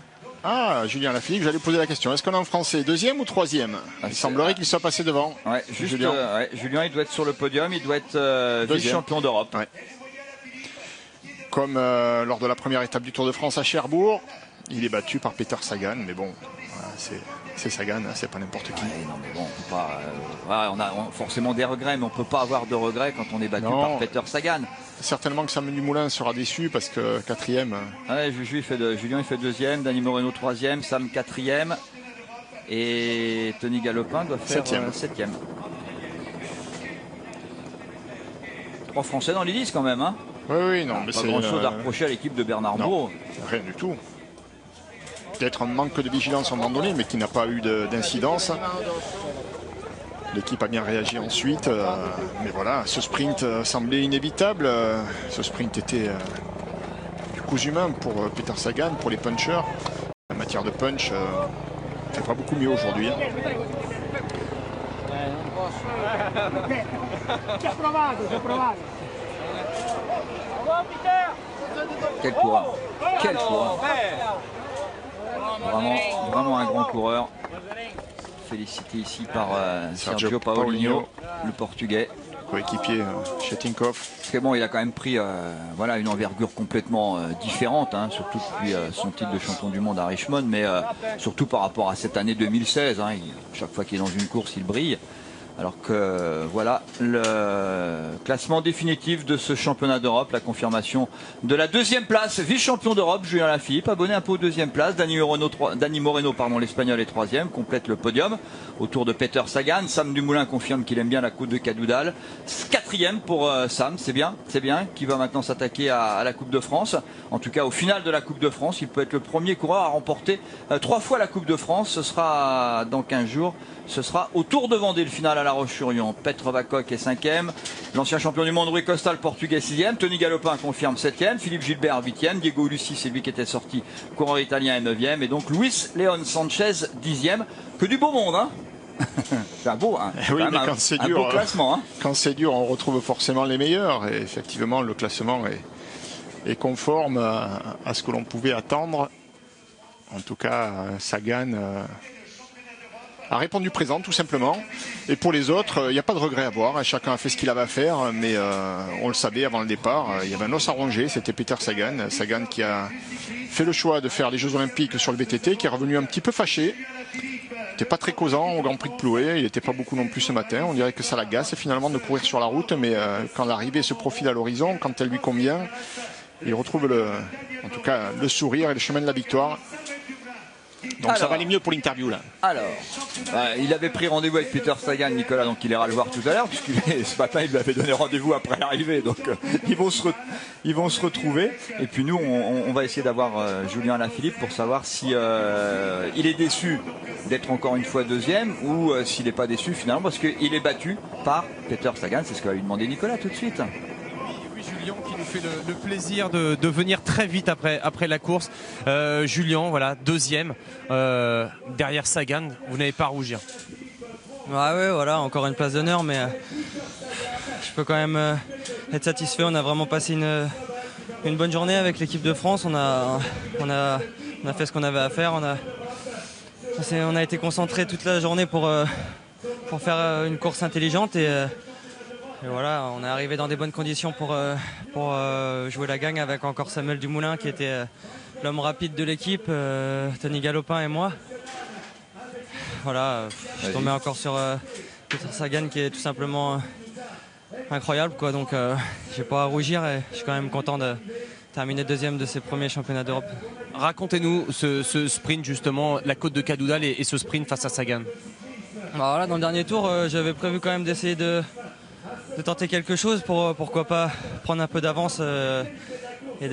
Ah, Julien Alaphilippe, j'allais poser la question. Est-ce qu'on est en français, deuxième ou troisième? Il semblerait qu'il soit passé devant. Ouais, Julien, il doit être sur le podium, il doit être vice-champion d'Europe. Ouais. Comme lors de la première étape du Tour de France à Cherbourg, il est battu par Peter Sagan, mais bon, voilà, c'est Sagan, hein, c'est pas n'importe qui. Ouais, non, mais bon, on peut pas, on a forcément des regrets, mais on peut pas avoir de regrets quand on est battu par Peter Sagan. Certainement que Sam Dumoulin sera déçu parce que quatrième. Ouais, Julien il fait deuxième, Dani Moreno troisième, Sam quatrième et Tony Galopin doit faire septième. 3 Français dans les 10 quand même, hein. Oui, non, mais pas c'est grand chose à reprocher à l'équipe de Bernard Bourreau. Rien du tout. Peut-être un manque de vigilance à un moment donné, mais qui n'a pas eu d'incidence. L'équipe a bien réagi ensuite, mais voilà, ce sprint semblait inévitable. Ce sprint était du coup humain pour Peter Sagan, pour les punchers. En matière de punch, il fait pas beaucoup mieux aujourd'hui. Hein. Quel coureur! Quel coureur! Vraiment un grand coureur. Félicité ici par Sergio Paulinho, le portugais. Coéquipier chez Tinkoff. Parce que bon, il a quand même pris voilà, une envergure complètement différente, hein, surtout depuis son titre de champion du monde à Richmond, mais surtout par rapport à cette année 2016. Hein, chaque fois qu'il est dans une course, il brille. Alors que voilà le classement définitif de ce championnat d'Europe, la confirmation de la deuxième place, vice-champion d'Europe, Julien Lafilippe, abonné un peu aux deuxième place, Dani Moreno, l'Espagnol est troisième, complète le podium, autour de Peter Sagan. Sam Dumoulin confirme qu'il aime bien la Coupe de Cadoudal, quatrième pour Sam, c'est bien, qui va maintenant s'attaquer à la Coupe de France, en tout cas au final de la Coupe de France, il peut être le premier coureur à remporter 3 fois la Coupe de France, ce sera dans 15 jours. Ce sera au Tour de Vendée, le final à La Roche-sur-Yon. Petr Vacoq est 5e. L'ancien champion du monde Rui Costa, le portugais, 6e. Tony Galopin confirme 7e. Philippe Gilbert 8e. Diego Ulissi, c'est lui qui était sorti, coureur italien, est 9e. Et donc Luis Leon Sanchez 10e. Que du beau monde, hein. C'est un beau, hein. Oui, mais quand c'est dur, beau classement, hein. Quand c'est dur, on retrouve forcément les meilleurs. Et effectivement, le classement est conforme à ce que l'on pouvait attendre. En tout cas, Sagan a répondu présent tout simplement, et pour les autres il n'y a pas de regret à avoir, chacun a fait ce qu'il avait à faire, mais on le savait avant le départ, il y avait un os à ronger, c'était Peter Sagan qui a fait le choix de faire les Jeux Olympiques sur le VTT, qui est revenu un petit peu fâché, il n'était pas très causant au Grand Prix de Plouay, il n'était pas beaucoup non plus ce matin, on dirait que ça l'agace finalement de courir sur la route, mais quand l'arrivée se profile à l'horizon, quand elle lui convient, il retrouve en tout cas le sourire et le chemin de la victoire. Donc alors, ça va aller mieux pour l'interview là. Alors, il avait pris rendez-vous avec Peter Sagan, Nicolas, donc il ira le voir tout à l'heure, puisque ce matin il lui avait donné rendez-vous après l'arrivée, donc ils vont se retrouver. Et puis nous, on va essayer d'avoir Julien Lafilippe pour savoir si il est déçu d'être encore une fois deuxième, ou s'il n'est pas déçu finalement, parce qu'il est battu par Peter Sagan. C'est ce que va lui demander Nicolas tout de suite. Julien qui nous fait le plaisir de venir très vite après la course. Julien, voilà, deuxième derrière Sagan. Vous n'avez pas à rougir. Ouais, voilà, encore une place d'honneur, mais je peux quand même être satisfait. On a vraiment passé une bonne journée avec l'équipe de France. On a fait ce qu'on avait à faire. On a été concentré toute la journée pour faire une course intelligente et voilà, on est arrivé dans des bonnes conditions pour jouer la gagne avec encore Samuel Dumoulin qui était l'homme rapide de l'équipe, Tony Galopin et moi. Voilà, je suis tombé encore sur Peter Sagan qui est tout simplement incroyable, quoi. Donc j'ai pas à rougir et je suis quand même content de terminer deuxième de ces premiers championnats d'Europe. Racontez-nous ce sprint justement, la côte de Cadoudal et ce sprint face à Sagan. Voilà, dans le dernier tour, j'avais prévu quand même d'essayer de tenter quelque chose pour pourquoi pas prendre un peu d'avance et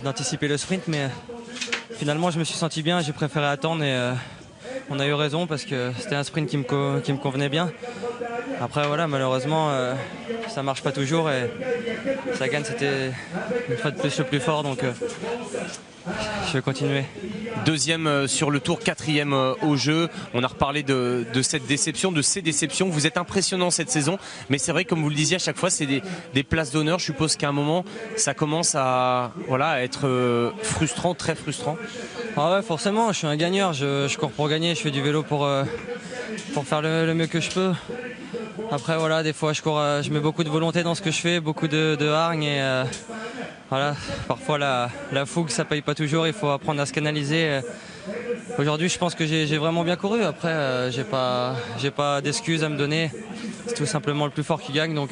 d'anticiper le sprint, mais finalement je me suis senti bien, j'ai préféré attendre et on a eu raison parce que c'était un sprint qui me convenait bien. Après voilà, malheureusement ça marche pas toujours et Sagan c'était une fois de plus le plus fort, donc je vais continuer. Deuxième sur le tour, quatrième au jeu. On a reparlé de cette déception, de ces déceptions. Vous êtes impressionnant cette saison, mais c'est vrai, comme vous le disiez, à chaque fois, c'est des places d'honneur. Je suppose qu'à un moment, ça commence à être frustrant, très frustrant. Ah ouais, forcément, je suis un gagneur. Je cours pour gagner, je fais du vélo pour faire le mieux que je peux. Après, voilà, des fois, je mets beaucoup de volonté dans ce que je fais, beaucoup de hargne et voilà, parfois la fougue ça paye pas toujours, il faut apprendre à se canaliser. Aujourd'hui je pense que j'ai vraiment bien couru, après j'ai pas d'excuses à me donner, c'est tout simplement le plus fort qui gagne, donc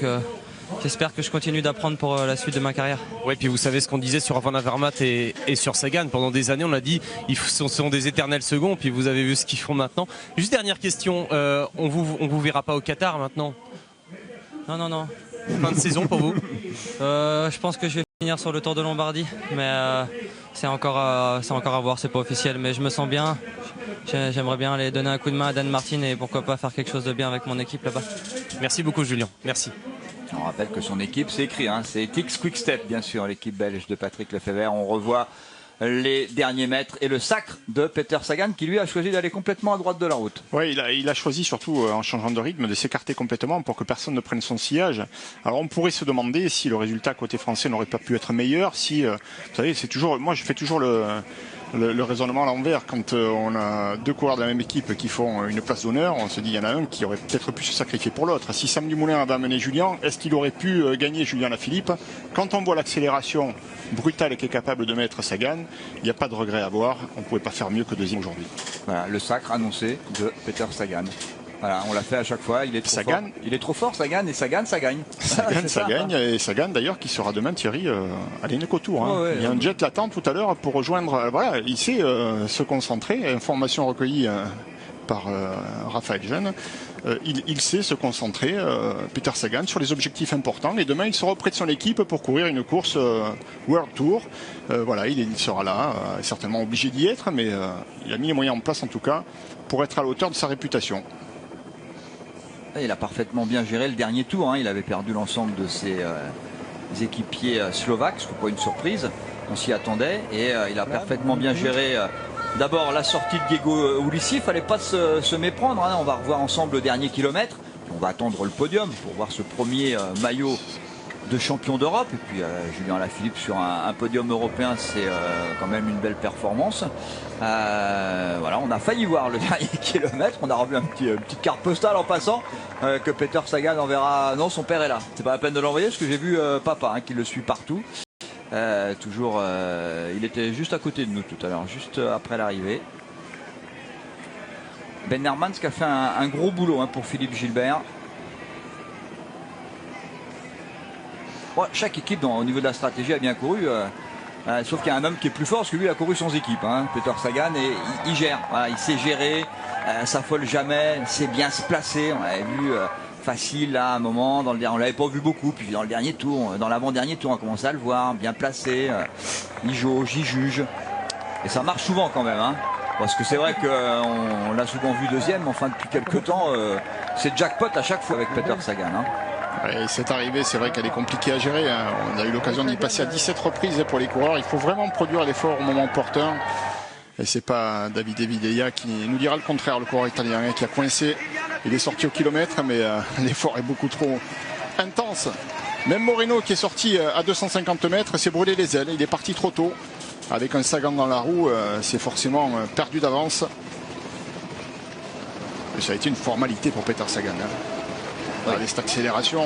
j'espère que je continue d'apprendre pour la suite de ma carrière. Oui, puis vous savez ce qu'on disait sur Van Avermaet et sur Sagan, pendant des années on a dit ils sont des éternels seconds, puis vous avez vu ce qu'ils font maintenant. Juste dernière question, on vous verra pas au Qatar maintenant? Non. Fin de saison pour vous? Je pense que je vais finir sur le Tour de Lombardie, mais c'est encore à voir, c'est pas officiel, mais je me sens bien. J'aimerais bien aller donner un coup de main à Dan Martin et pourquoi pas faire quelque chose de bien avec mon équipe là-bas. Merci beaucoup Julien, merci. On rappelle que son équipe, c'est écrit, hein, c'est Tix Quick-Step bien sûr, l'équipe belge de Patrick Lefebvre. On revoit les derniers mètres et le sacre de Peter Sagan qui lui a choisi d'aller complètement à droite de la route. Oui, il a choisi surtout en changeant de rythme de s'écarter complètement pour que personne ne prenne son sillage. Alors on pourrait se demander si le résultat côté français n'aurait pas pu être meilleur, si vous savez, c'est toujours, moi je fais toujours le raisonnement à l'envers. Quand on a deux coureurs de la même équipe qui font une place d'honneur, on se dit il y en a un qui aurait peut-être pu se sacrifier pour l'autre. Si Sam Dumoulin avait amené Julien, est-ce qu'il aurait pu gagner Julien Lafilippe? Quand on voit l'accélération brutale qu'est capable de mettre Sagan, il n'y a pas de regret à avoir. On ne pouvait pas faire mieux que deuxième aujourd'hui. Voilà, le sacre annoncé de Peter Sagan. Voilà, on l'a fait à chaque fois. Il est trop fort. Il est trop fort, Sagan, et Sagan, ça gagne. Ça gagne, et Sagan d'ailleurs qui sera demain, Thierry, à l'Eneco-Tour. Hein. Il y a un jet latent tout à l'heure pour rejoindre. Voilà, il sait se concentrer. Information recueillie par Raphaël Jeune. Il sait se concentrer, Peter Sagan, sur les objectifs importants. Et demain, il sera auprès de son équipe pour courir une course World Tour. Voilà, il sera là, certainement obligé d'y être, mais il a mis les moyens en place en tout cas pour être à la hauteur de sa réputation. Il a parfaitement bien géré le dernier tour. Hein. Il avait perdu l'ensemble de ses équipiers slovaques, ce qui n'est pas une surprise. On s'y attendait. Et il a parfaitement bien géré. D'abord la sortie de Diego Ulissi, il ne fallait pas se méprendre. Hein. On va revoir ensemble le dernier kilomètre. On va attendre le podium pour voir ce premier maillot de champion d'Europe. Et puis Julien Alaphilippe sur un podium européen, c'est quand même une belle performance. Voilà, on a failli voir le dernier kilomètre. On a revu une petite carte postale en passant que Peter Sagan enverra. Non, son père est là. C'est pas la peine de l'envoyer parce que j'ai vu papa qui le suit partout. Toujours, il était juste à côté de nous tout à l'heure, juste après l'arrivée. Ben Hermans qui a fait un gros boulot pour Philippe Gilbert. Bon, chaque équipe au niveau de la stratégie a bien couru, sauf qu'il y a un homme qui est plus fort parce que lui il a couru sans équipe, Peter Sagan, et il gère, voilà, il sait gérer, s'affole jamais, sait bien se placer. On l'avait vu facile là à un moment, on l'avait pas vu beaucoup, puis dans le dernier tour, dans l'avant-dernier tour on a commencé à le voir, bien placé, il jauge, il juge, et ça marche souvent quand même, parce que c'est vrai qu'on l'a souvent vu deuxième, mais enfin depuis quelques temps c'est jackpot à chaque fois avec Peter Sagan. Et cette arrivée, c'est vrai qu'elle est compliquée à gérer. On a eu l'occasion d'y passer à 17 reprises pour les coureurs. Il faut vraiment produire l'effort au moment opportun. Et c'est pas David Evideia qui nous dira le contraire, le coureur italien qui a coincé. Il est sorti au kilomètre, mais l'effort est beaucoup trop intense. Même Moreno qui est sorti à 250 mètres s'est brûlé les ailes. Il est parti trop tôt. Avec un Sagan dans la roue, c'est forcément perdu d'avance. Et ça a été une formalité pour Peter Sagan. Avec cette accélération.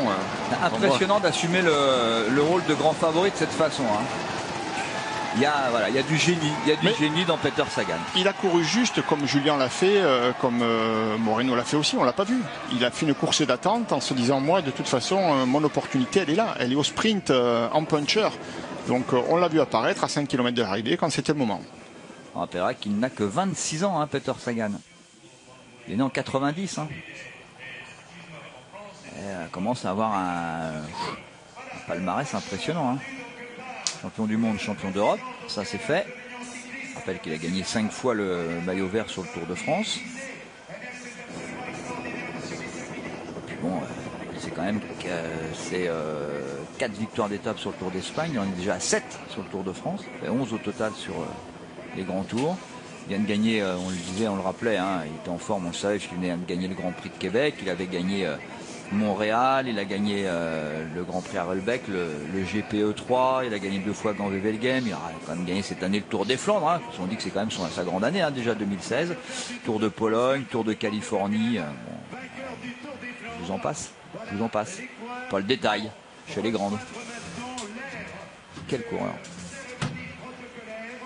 Impressionnant d'assumer le rôle de grand favori de cette façon. Il y a du génie, dans Peter Sagan. Il a couru juste comme Julien l'a fait, comme Moreno l'a fait aussi, on l'a pas vu. Il a fait une course d'attente en se disant, moi de toute façon, mon opportunité elle est là, elle est au sprint en puncher. Donc on l'a vu apparaître à 5 km de l'arrivée quand c'était le moment. On rappellera qu'il n'a que 26 ans, Peter Sagan. Il est né en 90. Et commence à avoir un palmarès impressionnant. Champion du monde, champion d'Europe, ça c'est fait. Je rappelle qu'il a gagné 5 fois le maillot vert sur le Tour de France. Et puis bon, c'est quand même 4 victoires d'étape sur le Tour d'Espagne. Il en est déjà à 7 sur le Tour de France. Il fait 11 au total sur les grands tours. Il vient de gagner, on le disait, on le rappelait, il était en forme, on le savait, parce qu'il venait de gagner le Grand Prix de Québec. Il avait gagné Montréal, il a gagné le Grand Prix Harelbeke, le GPE 3, il a gagné 2 fois Gand-Wevelgem, il a quand même gagné cette année le Tour des Flandres, on dit que c'est quand même sa grande année, déjà 2016, Tour de Pologne, Tour de Californie, je vous en passe, pas le détail, chez les grandes. Quel coureur.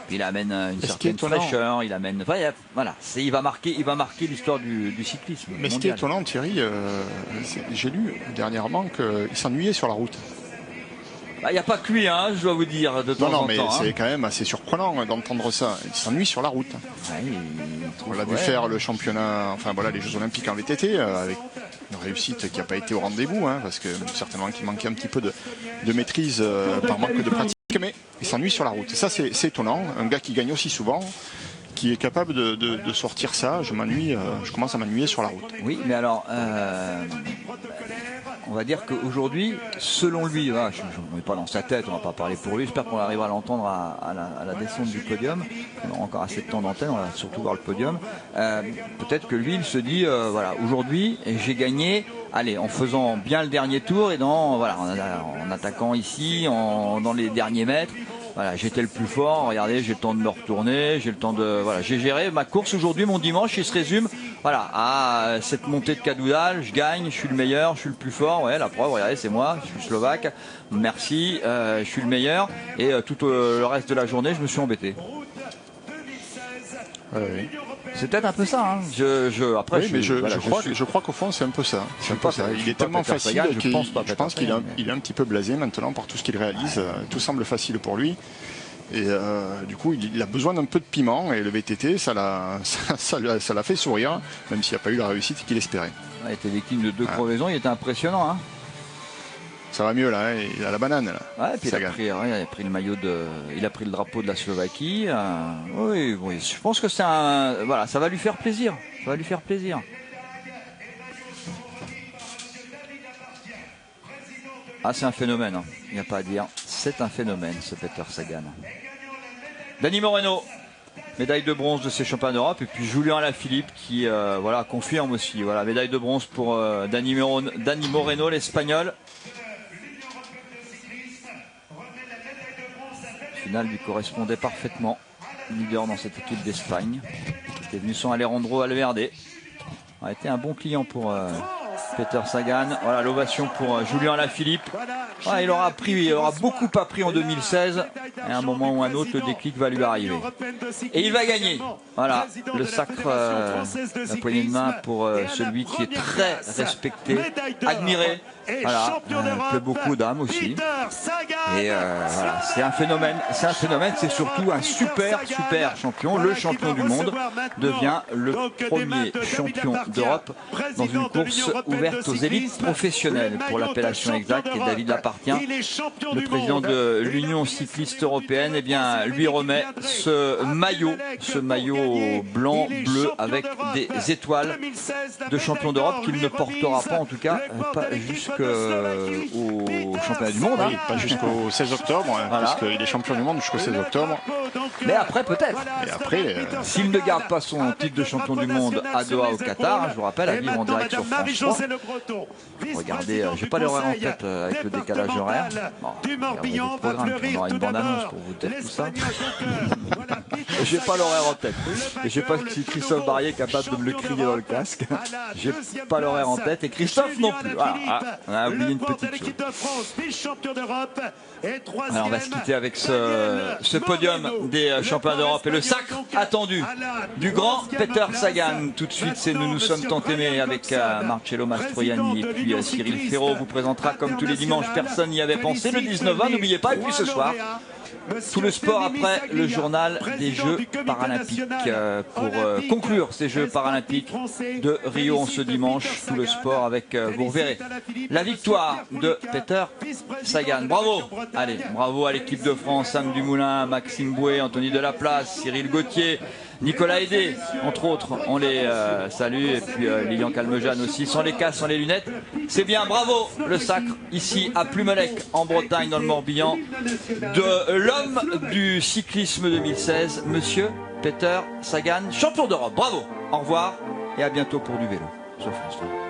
Puis il amène une certaine fraîcheur, il amène. Voilà, il va marquer l'histoire du cyclisme. Mais ce qui est étonnant, Thierry, j'ai lu dernièrement qu'il s'ennuyait sur la route. Il n'y a pas que lui, je dois vous dire, de temps en temps. Non, mais c'est quand même assez surprenant d'entendre ça. Il s'ennuie sur la route. On l'a vu faire le championnat, les Jeux Olympiques en VTT, avec une réussite qui n'a pas été au rendez-vous, parce que certainement qu'il manquait un petit peu de maîtrise par manque de pratique. Mais il s'ennuie sur la route. Et ça, c'est étonnant. Un gars qui gagne aussi souvent, qui est capable de sortir ça. Je commence à m'ennuyer sur la route. Oui, mais alors, on va dire qu'aujourd'hui, selon lui, je ne mets pas dans sa tête, on ne va pas parler pour lui. J'espère qu'on arrivera à l'entendre à la descente du podium. On aura encore assez de temps d'antenne, on va surtout voir le podium. Peut-être que lui, il se dit, aujourd'hui, j'ai gagné. Allez, en faisant bien le dernier tour et en attaquant ici, dans les derniers mètres. Voilà, j'étais le plus fort. Regardez, j'ai le temps de me retourner, j'ai le temps de, j'ai géré ma course aujourd'hui, mon dimanche. Il se résume, à cette montée de Cadoudal. Je gagne, je suis le meilleur, je suis le plus fort. Ouais, la preuve, regardez, c'est moi, je suis slovaque. Merci, je suis le meilleur. Et tout le reste de la journée, je me suis embêté. Oui. C'est peut-être un peu ça. Hein. Après, oui, mais je crois qu'au fond, c'est un peu ça. Il est tellement facile que je pense qu'il est un petit peu blasé maintenant par tout ce qu'il réalise. Tout semble facile pour lui. Et du coup, il a besoin d'un peu de piment. Et le VTT, ça l'a fait sourire, même s'il n'y a pas eu la réussite qu'il espérait. Il était victime de 2 crevaisons. Il était impressionnant. Hein. Ça va mieux là, hein, il a la banane là. Ouais, puis il a pris le maillot il a pris le drapeau de la Slovaquie. Oui, je pense que ça va lui faire plaisir. Ça va lui faire plaisir. Ah, c'est un phénomène, hein. Il n'y a pas à dire. C'est un phénomène, ce Peter Sagan. Danny Moreno, médaille de bronze de ces championnats d'Europe. Et puis Julien Alaphilippe qui confirme aussi. Voilà, médaille de bronze pour Danny Moreno, l'Espagnol. Final lui correspondait parfaitement, leader dans cette équipe d'Espagne qui était venu sans Alejandro Valverde. A été un bon client pour Peter Sagan. Voilà l'ovation pour Julien Alaphilippe. Il aura beaucoup appris en 2016 et à un moment ou un autre le déclic va lui arriver et il va gagner. Voilà le sacre, la poignée de main pour celui qui est très respecté, admiré. Voilà, plaît beaucoup d'âmes aussi. Et voilà, c'est un phénomène, c'est surtout un super champion. Le champion du monde devient le premier champion d'Europe dans une course ouverte aux élites professionnelles. Pour l'appellation exacte, et David Lappartient, le président de l'Union cycliste européenne, lui remet ce maillot blanc, bleu avec des étoiles de champion d'Europe qu'il ne portera pas, en tout cas pas jusqu'au championnat du monde. Oui, pas jusqu'au 16 octobre, voilà. Parce qu'il est champion du monde jusqu'au 16 octobre. Mais après, peut-être. Et après, s'il ne garde pas son titre de champion du monde à Doha au Qatar, je vous rappelle, à vivre en direct sur France 3. Regardez, j'ai pas l'horaire en tête avec le décalage horaire. Regardez le programme, on aura une bande-annonce pour vous dire tout ça. J'ai pas l'horaire en tête. Et je sais pas si Christophe Barrier est capable de me le crier dans le casque. J'ai pas l'horaire en tête et Christophe non plus. Voilà. On a oublié une petite chose. Alors on va se quitter avec ce podium des championnats d'Europe et le sacre attendu du grand Peter Sagan. Tout de suite, c'est Nous sommes tant aimés avec Marcello Mastroianni et puis Cyril Ferraud vous présentera comme tous les dimanches, personne n'y avait pensé, le 19-20, n'oubliez pas. Et puis ce soir, tout le sport après le journal des Jeux paralympiques pour conclure ces Jeux paralympiques de Rio en ce dimanche. Tout le sport avec, vous reverrez, la victoire de Peter Sagan. Bravo, allez, bravo à l'équipe de France, Sam Dumoulin, Maxime Bouet, Anthony Delaplace, Cyril Gauthier, Nicolas Hédé, entre autres, on les salue, et puis Lilian Calmejane aussi, sans les casques, sans les lunettes. C'est bien, bravo, le sacre ici à Plumelec, en Bretagne, dans le Morbihan, de l'homme du cyclisme 2016, monsieur Peter Sagan, champion d'Europe. Bravo, au revoir et à bientôt pour du vélo sur France 3.